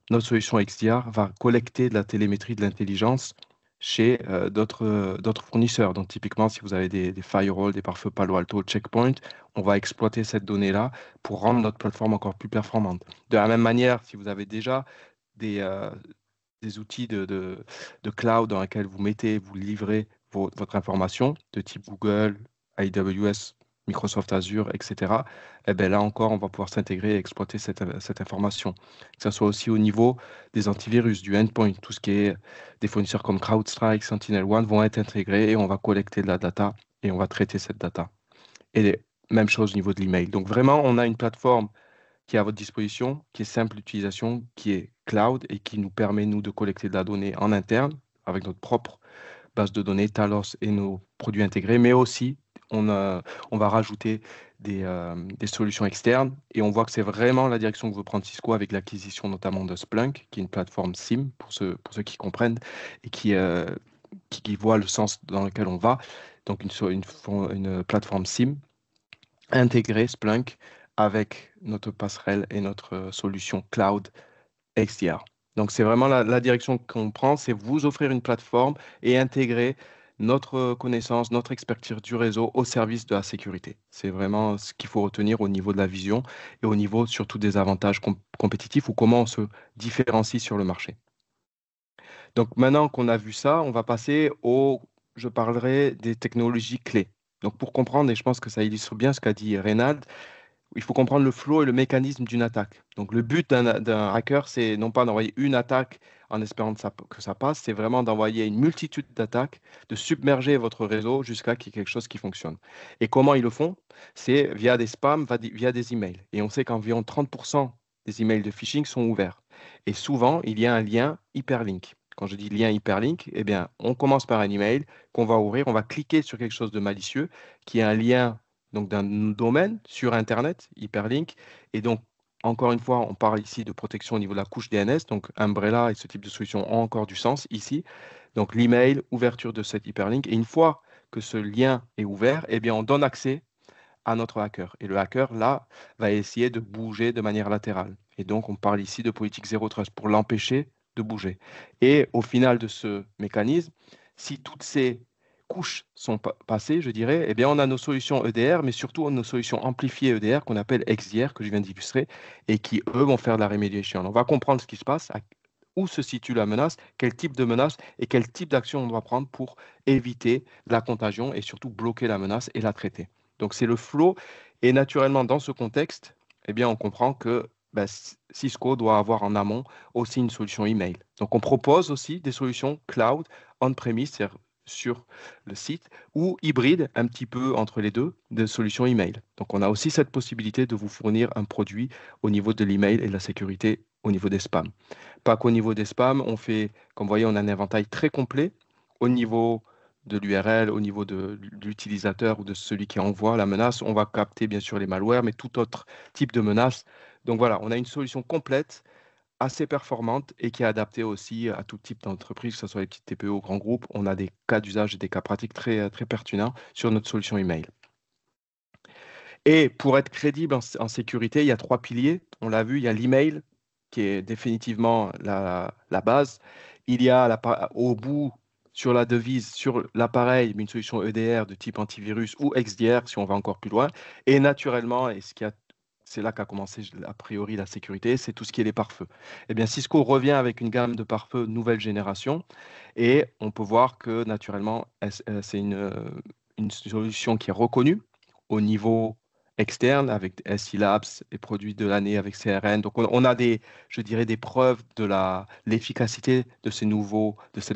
Speaker 2: Notre solution XDR va collecter de la télémétrie, de l'intelligence chez d'autres fournisseurs. Donc, typiquement, si vous avez des firewalls, des pare-feux Palo Alto, Checkpoint, on va exploiter cette donnée-là pour rendre notre plateforme encore plus performante. De la même manière, si vous avez déjà des outils de cloud dans lesquels vous livrez votre information, de type Google, AWS, Microsoft Azure, etc., eh ben là encore, on va pouvoir s'intégrer et exploiter cette information. Que ce soit aussi au niveau des antivirus, du endpoint, tout ce qui est des fournisseurs comme CrowdStrike, SentinelOne vont être intégrés et on va collecter de la data et on va traiter cette data. Et même chose au niveau de l'email. Donc vraiment, on a une plateforme qui est à votre disposition, qui est simple d'utilisation, qui est cloud et qui nous permet, nous, de collecter de la donnée en interne avec notre propre base de données, Talos et nos produits intégrés, mais aussi on va rajouter des solutions externes et on voit que c'est vraiment la direction que veut prendre Cisco avec l'acquisition notamment de Splunk, qui est une plateforme SIM pour ceux qui comprennent et qui voient le sens dans lequel on va. Donc une plateforme SIM intégrée Splunk avec notre passerelle et notre solution cloud XDR. Donc, c'est vraiment la direction qu'on prend, c'est vous offrir une plateforme et intégrer notre connaissance, notre expertise du réseau au service de la sécurité. C'est vraiment ce qu'il faut retenir au niveau de la vision et au niveau surtout des avantages compétitifs ou comment on se différencie sur le marché. Donc, maintenant qu'on a vu ça, on va passer je parlerai des technologies clés. Donc, pour comprendre, et je pense que ça illustre bien ce qu'a dit Reynald, il faut comprendre le flow et le mécanisme d'une attaque. Donc, le but d'un hacker, c'est non pas d'envoyer une attaque en espérant que ça passe, c'est vraiment d'envoyer une multitude d'attaques, de submerger votre réseau jusqu'à qu'il y ait quelque chose qui fonctionne. Et comment ils le font? C'est via des spams, via des emails. Et on sait qu'environ 30% des emails de phishing sont ouverts. Et souvent, il y a un lien hyperlink. Quand je dis lien hyperlink, eh bien, on commence par un email qu'on va ouvrir, on va cliquer sur quelque chose de malicieux, qui est un lien donc d'un domaine sur Internet, hyperlink. Et donc, encore une fois, on parle ici de protection au niveau de la couche DNS. Donc, Umbrella et ce type de solution ont encore du sens ici. Donc, l'email, ouverture de cet hyperlink. Et une fois que ce lien est ouvert, eh bien, on donne accès à notre hacker. Et le hacker, là, va essayer de bouger de manière latérale. Et donc, on parle ici de politique zéro trust pour l'empêcher de bouger. Et au final de ce mécanisme, si toutes ces couches sont passées, je dirais, eh bien, on a nos solutions EDR, mais surtout nos solutions amplifiées EDR qu'on appelle XDR, que je viens d'illustrer, et qui, eux, vont faire de la remédiation. On va comprendre ce qui se passe, où se situe la menace, quel type de menace et quel type d'action on doit prendre pour éviter la contagion et surtout bloquer la menace et la traiter. Donc, c'est le flow. Et naturellement, dans ce contexte, eh bien, on comprend que Cisco doit avoir en amont aussi une solution email. Donc, on propose aussi des solutions cloud on-premise, c'est-à-dire sur le site, ou hybride, un petit peu entre les deux, de solutions email. Donc, on a aussi cette possibilité de vous fournir un produit au niveau de l'email et de la sécurité au niveau des spams. Pas qu'au niveau des spams, on fait, comme vous voyez, on a un éventail très complet au niveau de l'URL, au niveau de l'utilisateur ou de celui qui envoie la menace. On va capter bien sûr les malwares, mais tout autre type de menace. Donc voilà, on a une solution complète, assez performante et qui est adaptée aussi à tout type d'entreprise, que ce soit les petites TPE ou grands groupes. On a des cas d'usage et des cas pratiques très, très pertinents sur notre solution email. Et pour être crédible en sécurité, il y a 3 piliers. On l'a vu, il y a l'email qui est définitivement la base. Il y a au bout, sur la devise, sur l'appareil, une solution EDR de type antivirus ou XDR si on va encore plus loin. Et naturellement, c'est là qu'a commencé a priori la sécurité, c'est tout ce qui est les pare-feux. Eh bien, Cisco revient avec une gamme de pare-feux nouvelle génération et on peut voir que naturellement, c'est une solution qui est reconnue au niveau externe avec SI Labs et produits de l'année avec CRN. Donc, on a je dirais, des preuves de l'efficacité de cette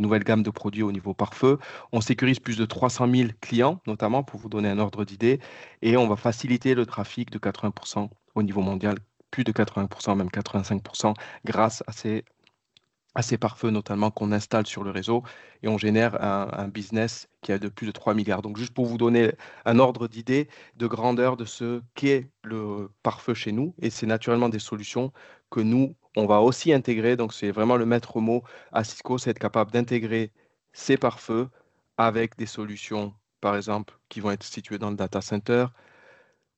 Speaker 2: nouvelle gamme de produits au niveau pare-feu. On sécurise plus de 300 000 clients, notamment pour vous donner un ordre d'idée, et on va faciliter le trafic de 80% au niveau mondial, plus de 80%, même 85%, grâce à ces pare-feux notamment qu'on installe sur le réseau et on génère un business qui a de plus de 3 milliards. Donc juste pour vous donner un ordre d'idée de grandeur de ce qu'est le pare-feu chez nous et c'est naturellement des solutions que nous, on va aussi intégrer. Donc c'est vraiment le maître mot à Cisco, c'est être capable d'intégrer ces pare-feux avec des solutions, par exemple, qui vont être situées dans le data center,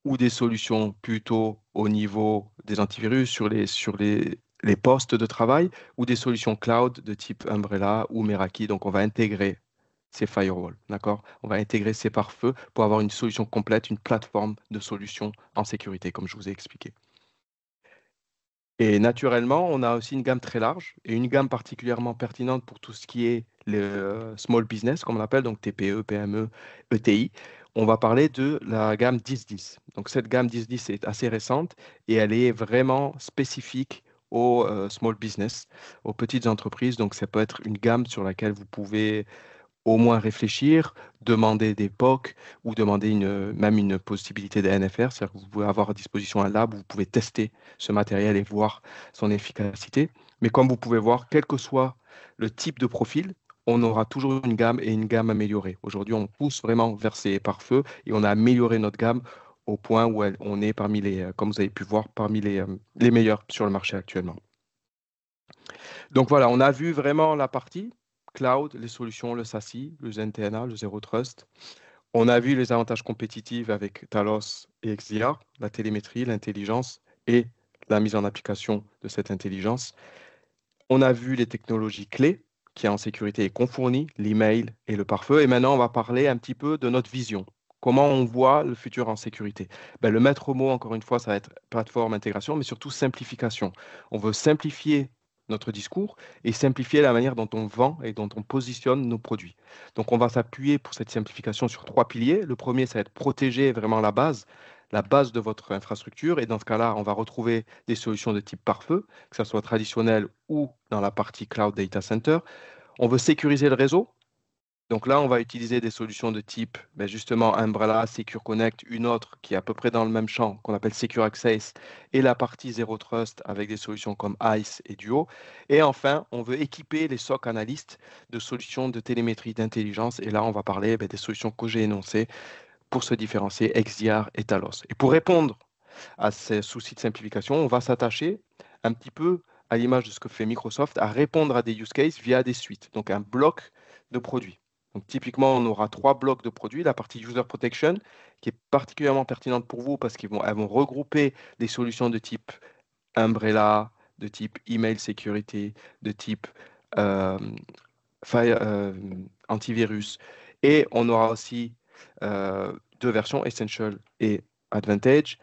Speaker 2: ou des solutions plutôt au niveau des antivirus les postes de travail ou des solutions cloud de type Umbrella ou Meraki. Donc, on va intégrer ces firewalls, d'accord? On va intégrer ces pare-feux pour avoir une solution complète, une plateforme de solutions en sécurité, comme je vous ai expliqué. Et naturellement, on a aussi une gamme très large et une gamme particulièrement pertinente pour tout ce qui est le small business, comme on appelle, donc TPE, PME, ETI. on va parler de la gamme 1010. Donc cette gamme 1010 est assez récente et elle est vraiment spécifique aux small business, aux petites entreprises. Donc ça peut être une gamme sur laquelle vous pouvez au moins réfléchir, demander des POC ou demander même une possibilité de NFR, c'est-à-dire que vous pouvez avoir à disposition un lab où vous pouvez tester ce matériel et voir son efficacité. Mais comme vous pouvez voir, quel que soit le type de profil, on aura toujours une gamme et une gamme améliorée. Aujourd'hui, on pousse vraiment vers ces pare-feux et on a amélioré notre gamme au point où on est parmi les, comme vous avez pu voir, parmi les meilleurs sur le marché actuellement. Donc voilà, on a vu vraiment la partie cloud, les solutions, le SASI, le ZNTNA, le Zero Trust. On a vu les avantages compétitifs avec Talos et XDR, la télémétrie, l'intelligence et la mise en application de cette intelligence. On a vu les technologies clés qui en sécurité et qu'on fournit, l'email et le pare-feu. Et maintenant, on va parler un petit peu de notre vision. Comment on voit le futur en sécurité? Ben, le maître mot, encore une fois, ça va être plateforme, intégration, mais surtout simplification. On veut simplifier notre discours et simplifier la manière dont on vend et dont on positionne nos produits. Donc, on va s'appuyer pour cette simplification sur 3 piliers. Le premier, ça va être protéger vraiment la base de votre infrastructure. Et dans ce cas-là, on va retrouver des solutions de type pare-feu, que ce soit traditionnel ou dans la partie cloud data center. On veut sécuriser le réseau. Donc là, on va utiliser des solutions de type justement Umbrella, Secure Connect, une autre qui est à peu près dans le même champ, qu'on appelle Secure Access, et la partie Zero Trust avec des solutions comme ICE et Duo. Et enfin, on veut équiper les SOC analystes de solutions de télémétrie d'intelligence. Et là, on va parler des solutions que j'ai énoncées pour se différencier, XDR et Talos. Et pour répondre à ces soucis de simplification, on va s'attacher un petit peu à l'image de ce que fait Microsoft, à répondre à des use cases via des suites, donc un bloc de produits. Donc typiquement, on aura 3 blocs de produits. La partie User Protection, qui est particulièrement pertinente pour vous parce qu'elles vont regrouper des solutions de type Umbrella, de type Email Security, de type euh, antivirus. Et on aura aussi 2 versions, Essential et Advantage.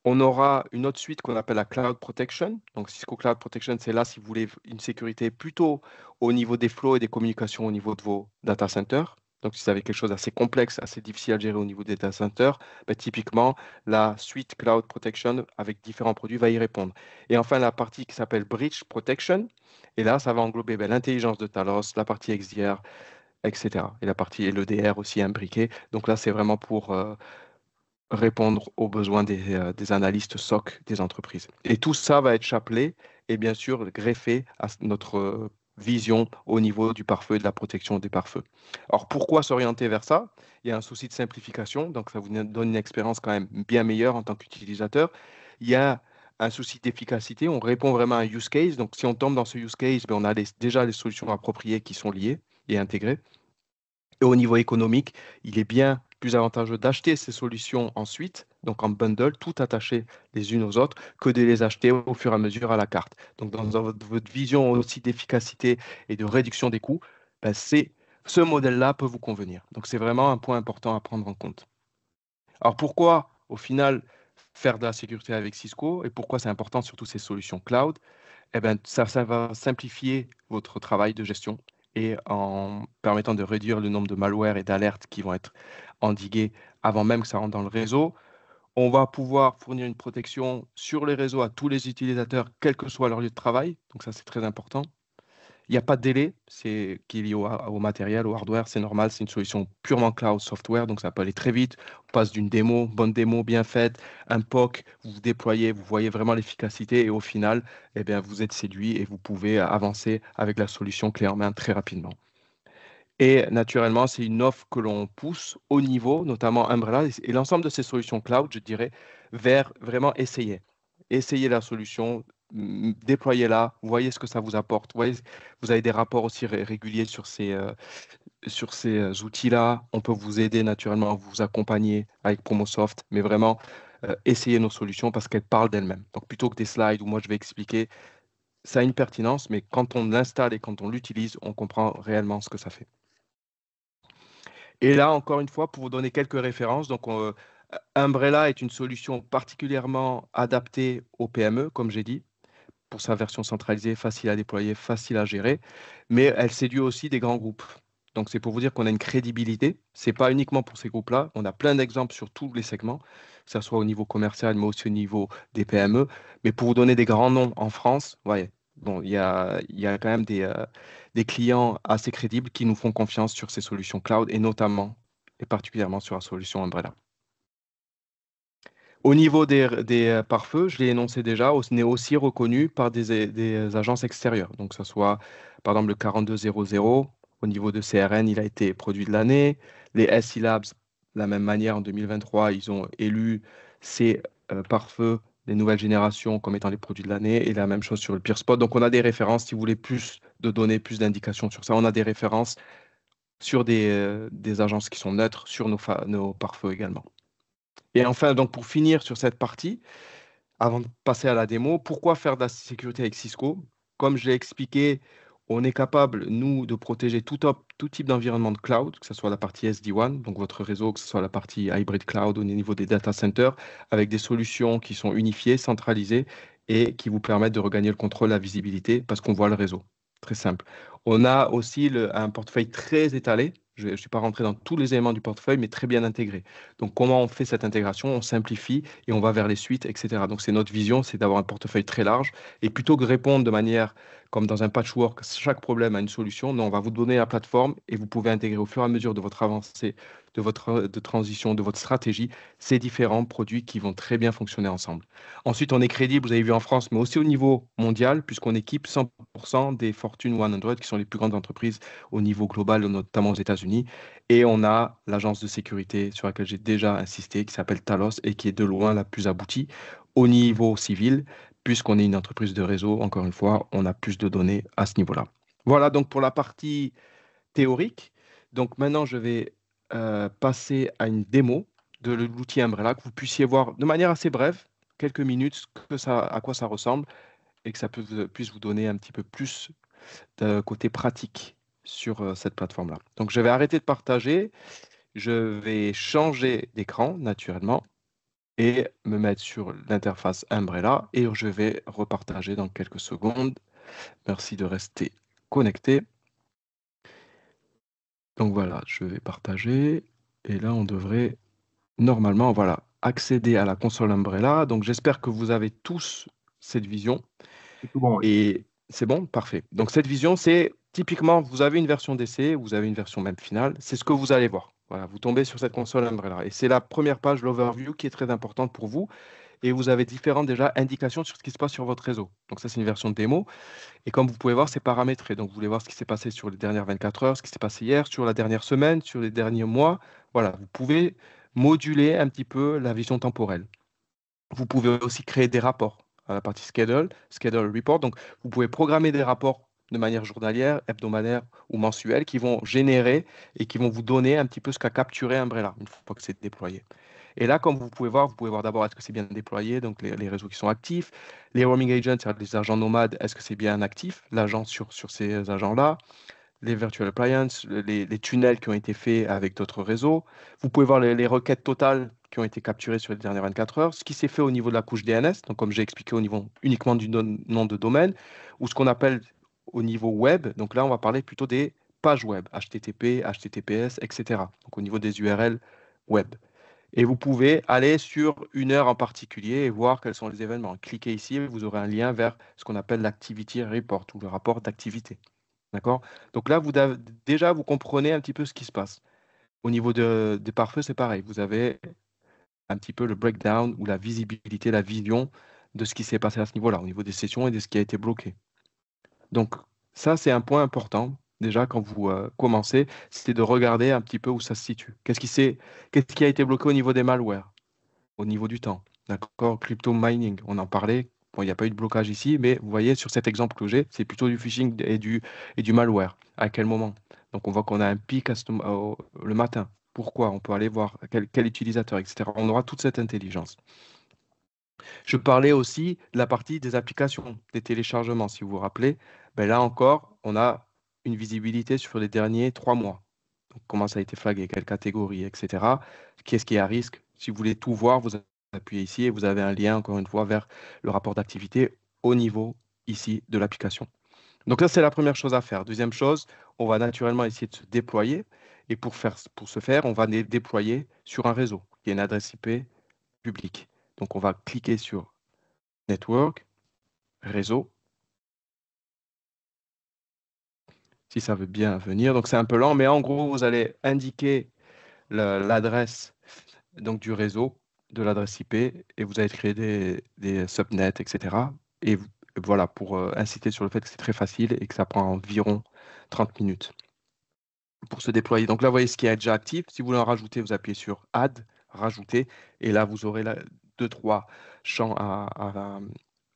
Speaker 2: On aura une autre suite qu'on appelle la Cloud Protection. Donc, Cisco Cloud Protection, c'est là si vous voulez une sécurité plutôt au niveau des flows et des communications au niveau de vos data centers. Donc, si vous avez quelque chose d'assez complexe, assez difficile à gérer au niveau des data centers, typiquement, la suite Cloud Protection avec différents produits va y répondre. Et enfin, la partie qui s'appelle Breach Protection. Et là, ça va englober l'intelligence de Talos, la partie XDR, etc. Et la partie LEDR aussi imbriquée. Donc là, c'est vraiment pour répondre aux besoins des analystes SOC des entreprises. Et tout ça va être chapelet et bien sûr greffé à notre vision au niveau du pare-feu et de la protection des pare-feux. Alors pourquoi s'orienter vers ça? Il y a un souci de simplification, donc ça vous donne une expérience quand même bien meilleure en tant qu'utilisateur. Il y a un souci d'efficacité, on répond vraiment à un use case. Donc si on tombe dans ce use case, on a déjà les solutions appropriées qui sont liées et intégrées. Et au niveau économique, il est bien plus avantageux d'acheter ces solutions ensuite, donc en bundle, tout attaché les unes aux autres, que de les acheter au fur et à mesure à la carte. Donc dans votre vision aussi d'efficacité et de réduction des coûts, ce modèle-là peut vous convenir. Donc c'est vraiment un point important à prendre en compte. Alors pourquoi, au final, faire de la sécurité avec Cisco et pourquoi c'est important surtout ces solutions cloud? Eh bien, ça va simplifier votre travail de gestion et en permettant de réduire le nombre de malwares et d'alertes qui vont être endigués avant même que ça rentre dans le réseau. On va pouvoir fournir une protection sur les réseaux à tous les utilisateurs, quel que soit leur lieu de travail. Donc ça, c'est très important. Il n'y a pas de délai, c'est qui est lié au matériel, au hardware, c'est normal, c'est une solution purement cloud software, donc ça peut aller très vite. On passe d'une démo, bonne démo bien faite, un POC, vous déployez, vous voyez vraiment l'efficacité et au final, eh bien, vous êtes séduit et vous pouvez avancer avec la solution clé en main très rapidement. Et naturellement, c'est une offre que l'on pousse au niveau, notamment Umbrella et l'ensemble de ces solutions cloud, je dirais, vers vraiment essayer. Essayez la solution, déployez-la, voyez ce que ça vous apporte. Vous avez des rapports aussi réguliers sur ces outils-là. On peut vous aider naturellement, vous accompagner avec Promosoft, mais vraiment, essayez nos solutions parce qu'elles parlent d'elles-mêmes. Donc plutôt que des slides où moi je vais expliquer, ça a une pertinence, mais quand on l'installe et quand on l'utilise, on comprend réellement ce que ça fait. Et là, encore une fois, pour vous donner quelques références, donc Umbrella est une solution particulièrement adaptée aux PME, comme j'ai dit, pour sa version centralisée, facile à déployer, facile à gérer, mais elle séduit aussi des grands groupes. Donc, c'est pour vous dire qu'on a une crédibilité. Ce n'est pas uniquement pour ces groupes-là. On a plein d'exemples sur tous les segments, que ce soit au niveau commercial, mais aussi au niveau des PME. Mais pour vous donner des grands noms en France, ouais, bon, il y a quand même des clients assez crédibles qui nous font confiance sur ces solutions cloud et notamment et particulièrement sur la solution Umbrella. Au niveau des pare-feux, je l'ai énoncé déjà, on est aussi reconnu par des agences extérieures. Donc, que ce soit par exemple le 4200, au niveau de CRN, il a été produit de l'année. Les SE Labs, de la même manière, en 2023, ils ont élu ces pare-feux des nouvelles générations comme étant les produits de l'année et la même chose sur le PeerSpot. Donc, on a des références, si vous voulez plus de données, plus d'indications sur ça, on a des références sur des agences qui sont neutres sur nos pare-feux également. Et enfin, donc pour finir sur cette partie, avant de passer à la démo, pourquoi faire de la sécurité avec Cisco? Comme je l'ai expliqué, on est capable, nous, de protéger tout type d'environnement de cloud, que ce soit la partie SD-WAN, donc votre réseau, que ce soit la partie hybrid cloud au niveau des data centers, avec des solutions qui sont unifiées, centralisées et qui vous permettent de regagner le contrôle, la visibilité, parce qu'on voit le réseau. Très simple. On a aussi un portefeuille très étalé. Je ne suis pas rentré dans tous les éléments du portefeuille, mais très bien intégré. Donc, comment on fait cette intégration? On simplifie et on va vers les suites, etc. Donc, c'est notre vision, c'est d'avoir un portefeuille très large. Et plutôt que de répondre de manière comme dans un patchwork, chaque problème a une solution, non, on va vous donner la plateforme et vous pouvez intégrer au fur et à mesure de votre avancée, de transition, de votre stratégie, ces différents produits qui vont très bien fonctionner ensemble. Ensuite, on est crédible, vous avez vu en France, mais aussi au niveau mondial, puisqu'on équipe 100% des Fortune 100, qui sont les plus grandes entreprises au niveau global, notamment aux États-Unis. Et on a l'agence de sécurité sur laquelle j'ai déjà insisté, qui s'appelle Talos et qui est de loin la plus aboutie au niveau civil, puisqu'on est une entreprise de réseau. Encore une fois, on a plus de données à ce niveau-là. Voilà donc pour la partie théorique. Donc maintenant, je vais passer à une démo de l'outil Umbrella, que vous puissiez voir de manière assez brève, quelques minutes, à quoi ça ressemble et que ça puisse vous donner un petit peu plus de côté pratique sur cette plateforme-là. Donc, je vais arrêter de partager. Je vais changer d'écran naturellement et me mettre sur l'interface Umbrella et je vais repartager dans quelques secondes. Merci de rester connecté. Donc voilà, je vais partager et là, on devrait normalement, voilà, accéder à la console Umbrella. Donc, j'espère que vous avez tous cette vision.
Speaker 1: C'est tout bon, oui.
Speaker 2: Et c'est bon, parfait. Donc cette vision, c'est typiquement, vous avez une version d'essai, vous avez une version même finale, c'est ce que vous allez voir. Voilà, vous tombez sur cette console Umbrella. Et c'est la première page, l'overview, qui est très importante pour vous. Et vous avez différentes déjà indications sur ce qui se passe sur votre réseau. Donc ça, c'est une version de démo. Et comme vous pouvez voir, c'est paramétré. Donc vous voulez voir ce qui s'est passé sur les dernières 24 heures, ce qui s'est passé hier, sur la dernière semaine, sur les derniers mois. Voilà, vous pouvez moduler un petit peu la vision temporelle. Vous pouvez aussi créer des rapports à la partie schedule report. Donc, vous pouvez programmer des rapports de manière journalière, hebdomadaire ou mensuelle qui vont générer et qui vont vous donner un petit peu ce qu'a capturé Umbrella une fois que c'est déployé. Et là, comme vous pouvez voir d'abord est-ce que c'est bien déployé, donc les réseaux qui sont actifs, les roaming agents, c'est-à-dire les agents nomades, est-ce que c'est bien actif, l'agent sur ces agents-là, les virtual appliances, les tunnels qui ont été faits avec d'autres réseaux. Vous pouvez voir les requêtes totales qui ont été capturées sur les dernières 24 heures, ce qui s'est fait au niveau de la couche DNS, donc comme j'ai expliqué au niveau uniquement du nom de domaine, ou ce qu'on appelle au niveau web. Donc là, on va parler plutôt des pages web, HTTP, HTTPS, etc. Donc au niveau des URL web. Et vous pouvez aller sur une heure en particulier et voir quels sont les événements. Cliquez ici et vous aurez un lien vers ce qu'on appelle l'Activity Report ou le rapport d'activité. D'accord? Donc là, déjà, vous comprenez un petit peu ce qui se passe. Au niveau des pare-feux, c'est pareil. Vous avez un petit peu le breakdown ou la visibilité, la vision de ce qui s'est passé à ce niveau-là, au niveau des sessions et de ce qui a été bloqué. Donc, ça, c'est un point important. Déjà, quand vous commencez, c'est de regarder un petit peu où ça se situe. Qu'est-ce qui a été bloqué au niveau des malwares, au niveau du temps? D'accord? Crypto mining, on en parlait. Bon, il n'y a pas eu de blocage ici, mais vous voyez, sur cet exemple que j'ai, c'est plutôt du phishing et du malware. À quel moment? Donc, on voit qu'on a un pic le matin. Pourquoi? On peut aller voir quel utilisateur, etc. On aura toute cette intelligence. Je parlais aussi de la partie des applications, des téléchargements. Si vous vous rappelez, ben là encore, on a une visibilité sur les derniers 3 mois. Donc, comment ça a été flagué, quelle catégorie, etc. Qu'est-ce qui est à risque? Si vous voulez tout voir, vous appuyez ici et vous avez un lien, encore une fois, vers le rapport d'activité au niveau ici de l'application. Donc là, c'est la première chose à faire. Deuxième chose, on va naturellement essayer de se déployer. Et pour ce faire, on va les déployer sur un réseau qui est une adresse IP publique. Donc on va cliquer sur Network, Réseau, si ça veut bien venir. Donc c'est un peu lent, mais en gros, vous allez indiquer l'adresse donc du réseau, de l'adresse IP, et vous allez créer des subnets, etc. Et voilà, pour inciter sur le fait que c'est très facile et que ça prend environ 30 minutes pour se déployer. Donc là, vous voyez ce qui est déjà actif. Si vous voulez en rajouter, vous appuyez sur Add, Rajouter, et là, vous aurez deux, trois champs à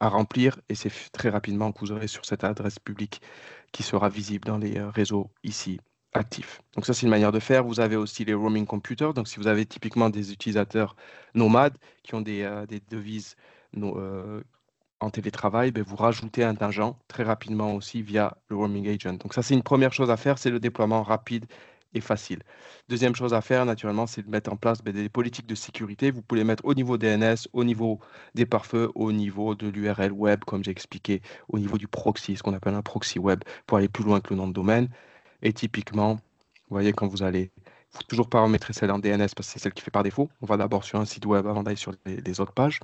Speaker 2: remplir, et c'est très rapidement que vous aurez sur cette adresse publique qui sera visible dans les réseaux ici actifs. Donc ça, c'est une manière de faire. Vous avez aussi les roaming computers. Donc si vous avez typiquement des utilisateurs nomades qui ont des devises en télétravail, ben, vous rajoutez un agent très rapidement aussi via le roaming agent. Donc ça, c'est une première chose à faire, c'est le déploiement rapide et facile. Deuxième chose à faire, naturellement, c'est de mettre en place des politiques de sécurité. Vous pouvez les mettre au niveau DNS, au niveau des pare-feux, au niveau de l'URL web, comme j'ai expliqué, au niveau du proxy, ce qu'on appelle un proxy web, pour aller plus loin que le nom de domaine. Et typiquement, vous voyez, quand vous allez, il faut toujours paramétrer celle en DNS parce que c'est celle qui fait par défaut. On va d'abord sur un site web avant d'aller sur les autres pages.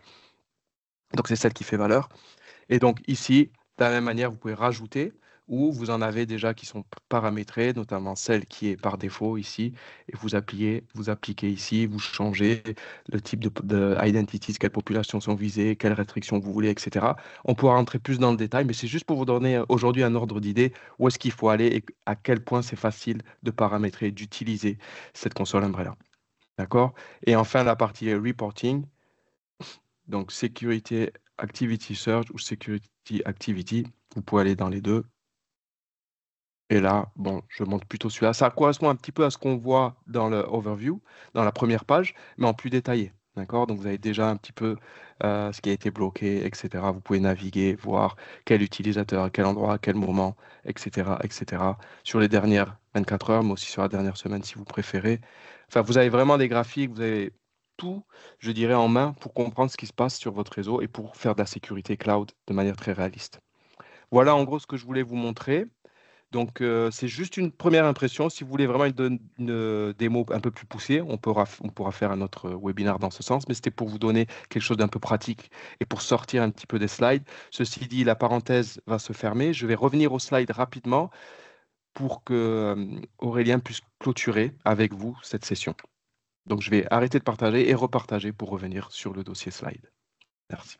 Speaker 2: Donc c'est celle qui fait valeur. Et donc ici, de la même manière, vous pouvez rajouter ou vous en avez déjà qui sont paramétrées, notamment celle qui est par défaut ici, et vous appliquez ici, vous changez le type de identities, quelles populations sont visées, quelles restrictions vous voulez, etc. On pourra rentrer plus dans le détail, mais c'est juste pour vous donner aujourd'hui un ordre d'idée où est-ce qu'il faut aller et à quel point c'est facile de paramétrer, d'utiliser cette console Umbrella. D'accord? Et enfin, la partie reporting. Donc, Security Activity Search ou Security Activity, vous pouvez aller dans les deux. Et là, bon, je montre plutôt celui-là. Ça correspond un petit peu à ce qu'on voit dans le overview, dans la première page, mais en plus détaillé. D'accord? Donc, vous avez déjà un petit peu ce qui a été bloqué, etc. Vous pouvez naviguer, voir quel utilisateur, à quel endroit, à quel moment, etc., etc. Sur les dernières 24 heures, mais aussi sur la dernière semaine si vous préférez. Enfin, vous avez vraiment des graphiques, vous avez tout, je dirais, en main pour comprendre ce qui se passe sur votre réseau et pour faire de la sécurité cloud de manière très réaliste. Voilà en gros ce que je voulais vous montrer. Donc, c'est juste une première impression. Si vous voulez vraiment une démo un peu plus poussée, on pourra faire un autre webinaire dans ce sens, mais c'était pour vous donner quelque chose d'un peu pratique et pour sortir un petit peu des slides. Ceci dit, la parenthèse va se fermer. Je vais revenir aux slides rapidement pour que Aurélien puisse clôturer avec vous cette session. Donc, je vais arrêter de partager et repartager pour revenir sur le dossier slide. Merci.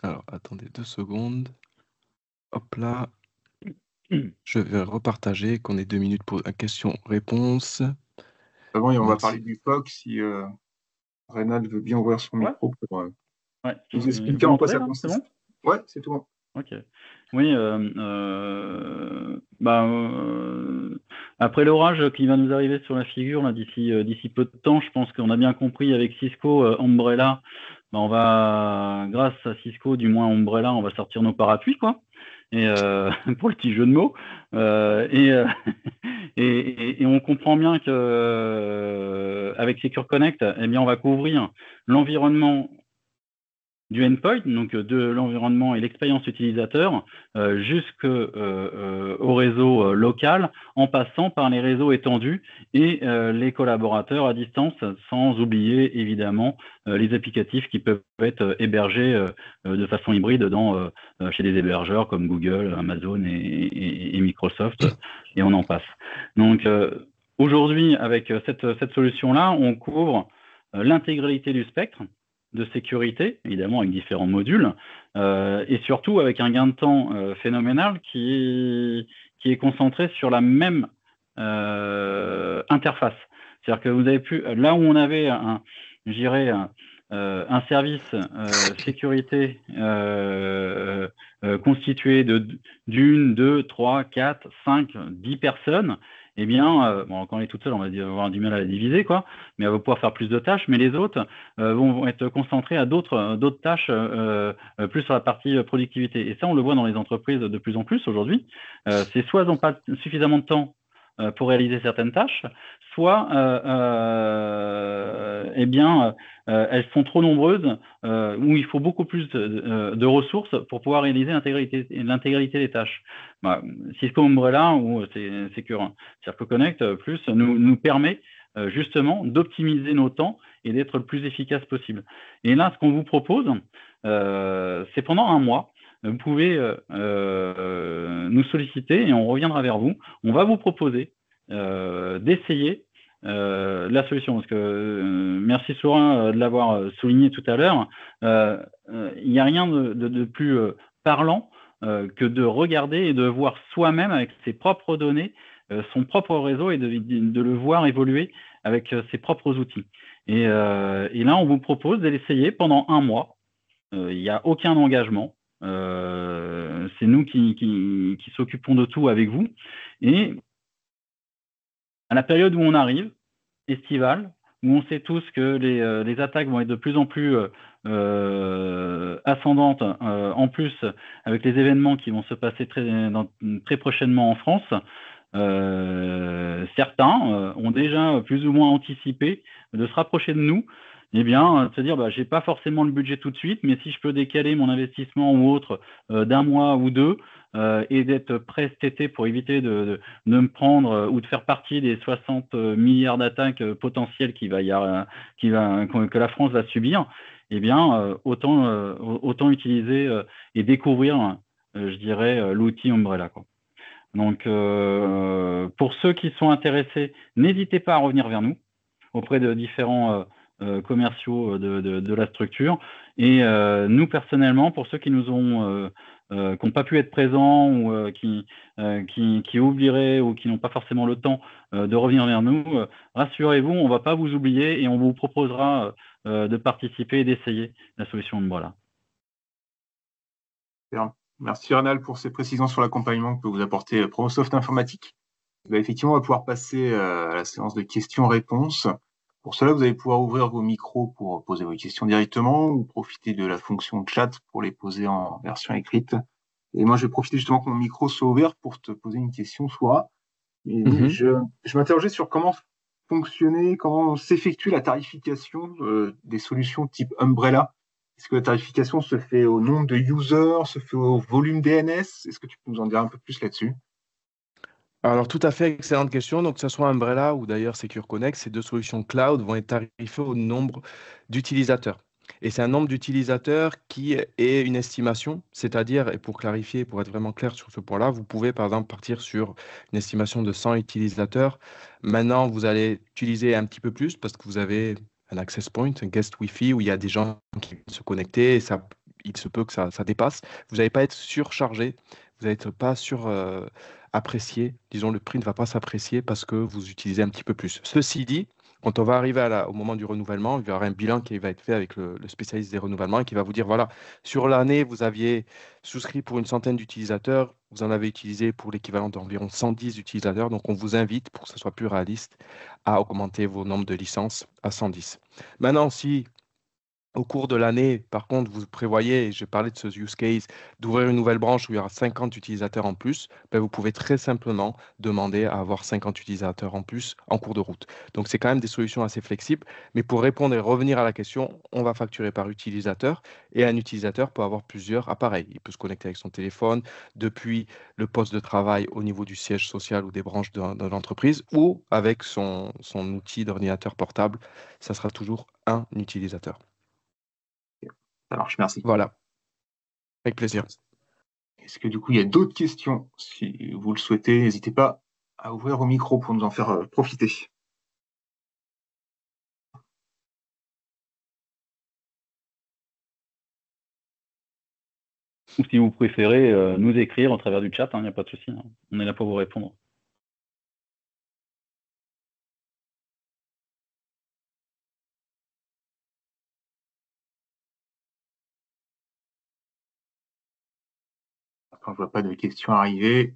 Speaker 2: Alors, attendez 2 secondes. Hop là. Je vais repartager, qu'on ait 2 minutes pour la question-réponse.
Speaker 1: Avant, on va
Speaker 2: Merci.
Speaker 1: parler du POC si Reynald veut bien ouvrir son micro pour nous expliquer en quoi ça consiste.
Speaker 3: Bon,
Speaker 1: ouais, c'est tout bon.
Speaker 3: Ok. Oui, après l'orage qui va nous arriver sur la figure là, d'ici peu de temps, je pense qu'on a bien compris avec Cisco Umbrella, on va, grâce à Cisco, du moins Umbrella, on va sortir nos parapluies, quoi. Et pour le petit jeu de mots. Et on comprend bien que avec Secure Connect, eh bien, on va couvrir l'environnement du endpoint, donc de l'environnement et l'expérience utilisateur, jusqu'au réseau local, en passant par les réseaux étendus et les collaborateurs à distance, sans oublier évidemment les applicatifs qui peuvent être hébergés de façon hybride chez des hébergeurs comme Google, Amazon et Microsoft, et on en passe. Donc aujourd'hui, avec cette solution-là, on couvre l'intégralité du spectre de sécurité, évidemment avec différents modules, et surtout avec un gain de temps phénoménal qui est concentré sur la même interface. C'est-à-dire que vous avez pu, là où on avait un service sécurité constitué d'une, deux, trois, quatre, 5, 10 personnes, eh bien, quand on est toute seule, on va avoir du mal à la diviser, quoi, mais elle va pouvoir faire plus de tâches, mais les autres vont être concentrés à d'autres tâches plus sur la partie productivité. Et ça, on le voit dans les entreprises de plus en plus aujourd'hui. C'est soit elles n'ont pas suffisamment de temps pour réaliser certaines tâches, soit elles sont trop nombreuses, où il faut beaucoup plus de ressources pour pouvoir réaliser l'intégralité des tâches. Cisco Umbrella ou Circle Connect Plus nous permet justement d'optimiser nos temps et d'être le plus efficace possible. Et là, ce qu'on vous propose, c'est pendant un mois, vous pouvez nous solliciter et on reviendra vers vous. On va vous proposer d'essayer la solution. Parce que merci Sora de l'avoir souligné tout à l'heure. Il n'y a rien de plus parlant que de regarder et de voir soi-même avec ses propres données son propre réseau et de le voir évoluer avec ses propres outils. Et là, on vous propose de l'essayer pendant un mois. Il n'y a aucun engagement. C'est nous qui s'occupons de tout avec vous. Et à la période où on arrive, estivale, où on sait tous que les attaques vont être de plus en plus ascendantes, en plus avec les événements qui vont se passer très prochainement en France, certains ont déjà plus ou moins anticipé de se rapprocher de nous, de se dire j'ai pas forcément le budget tout de suite, mais si je peux décaler mon investissement ou autre d'un mois ou deux et d'être prêt cet été pour éviter de me prendre ou de faire partie des 60 milliards d'attaques potentielles que la France va subir, autant utiliser et découvrir, je dirais, l'outil Umbrella, quoi. Donc, pour ceux qui sont intéressés, n'hésitez pas à revenir vers nous auprès de différents commerciaux de la structure. Et nous, personnellement, pour ceux qui n'ont pas pu être présents ou qui oublieraient ou qui n'ont pas forcément le temps de revenir vers nous, rassurez-vous, on ne va pas vous oublier et on vous proposera de participer et d'essayer la solution Umbrella.
Speaker 1: Merci Renal pour ces précisions sur l'accompagnement que peut vous apporter Promosoft Informatique. Effectivement, on va pouvoir passer à la séance de questions-réponses. Pour cela, vous allez pouvoir ouvrir vos micros pour poser vos questions directement ou profiter de la fonction chat pour les poser en version écrite. Et moi, je vais profiter justement que mon micro soit ouvert pour te poser une question, Sora. Je m'interrogeais sur comment s'effectue la tarification des solutions type Umbrella. Est-ce que la tarification se fait au nombre de users, se fait au volume DNS? Est-ce que tu peux nous en dire un peu plus là-dessus?
Speaker 2: Alors, tout à fait, excellente question. Donc, que ce soit Umbrella ou d'ailleurs Secure Connect, ces deux solutions cloud vont être tarifées au nombre d'utilisateurs. Et c'est un nombre d'utilisateurs qui est une estimation, c'est-à-dire, et pour clarifier, pour être vraiment clair sur ce point-là, vous pouvez par exemple partir sur une estimation de 100 utilisateurs. Maintenant, vous allez utiliser un petit peu plus parce que vous avez un access point, un guest Wi-Fi où il y a des gens qui viennent se connecter et il se peut que ça dépasse. Vous n'allez pas être surchargé, vous n'allez pas apprécié, disons, le prix ne va pas s'apprécier parce que vous utilisez un petit peu plus. Ceci dit, quand on va arriver au moment du renouvellement, il y aura un bilan qui va être fait avec le spécialiste des renouvellements et qui va vous dire, voilà, sur l'année, vous aviez souscrit pour une centaine d'utilisateurs, vous en avez utilisé pour l'équivalent d'environ 110 utilisateurs. Donc, on vous invite, pour que ce soit plus réaliste, à augmenter vos nombres de licences à 110. Maintenant, si au cours de l'année, par contre, vous prévoyez, j'ai parlé de ce use case, d'ouvrir une nouvelle branche où il y aura 50 utilisateurs en plus, vous pouvez très simplement demander à avoir 50 utilisateurs en plus en cours de route. Donc, c'est quand même des solutions assez flexibles. Mais pour répondre et revenir à la question, on va facturer par utilisateur et un utilisateur peut avoir plusieurs appareils. Il peut se connecter avec son téléphone depuis le poste de travail au niveau du siège social ou des branches de l'entreprise ou avec son outil d'ordinateur portable. Ça sera toujours un utilisateur.
Speaker 1: Ça marche, merci.
Speaker 2: Voilà. Avec plaisir.
Speaker 1: Est-ce que du coup, il y a d'autres questions? Si vous le souhaitez, n'hésitez pas à ouvrir vos micros pour nous en faire profiter.
Speaker 3: Ou si vous préférez nous écrire au travers du chat, il n'y a pas de souci. On est là pour vous répondre.
Speaker 1: Quand je vois pas de questions arriver,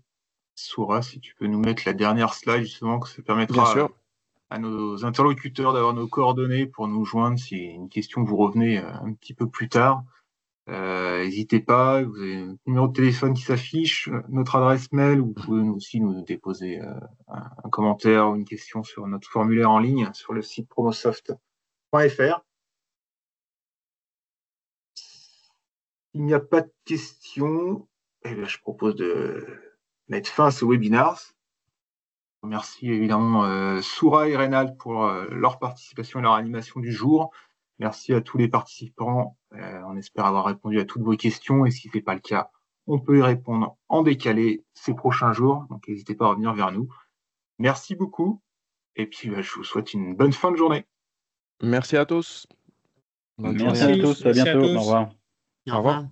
Speaker 1: Sora, si tu peux nous mettre la dernière slide, justement, que ça permettra à nos interlocuteurs d'avoir nos coordonnées pour nous joindre si une question vous revenez un petit peu plus tard. N'hésitez pas, vous avez un numéro de téléphone qui s'affiche, notre adresse mail, vous pouvez aussi nous déposer un commentaire ou une question sur notre formulaire en ligne sur le site promosoft.fr. Il n'y a pas de questions. Je propose de mettre fin à ce webinaire. Je remercie évidemment Soura et Reynald pour leur participation et leur animation du jour. Merci à tous les participants. On espère avoir répondu à toutes vos questions. Et si ce n'est pas le cas, on peut y répondre en décalé ces prochains jours. Donc, n'hésitez pas à revenir vers nous. Merci beaucoup. Et puis, je vous souhaite une bonne fin de journée.
Speaker 2: Merci à tous.
Speaker 3: Merci à tous. À bientôt. Au revoir.
Speaker 4: Au revoir.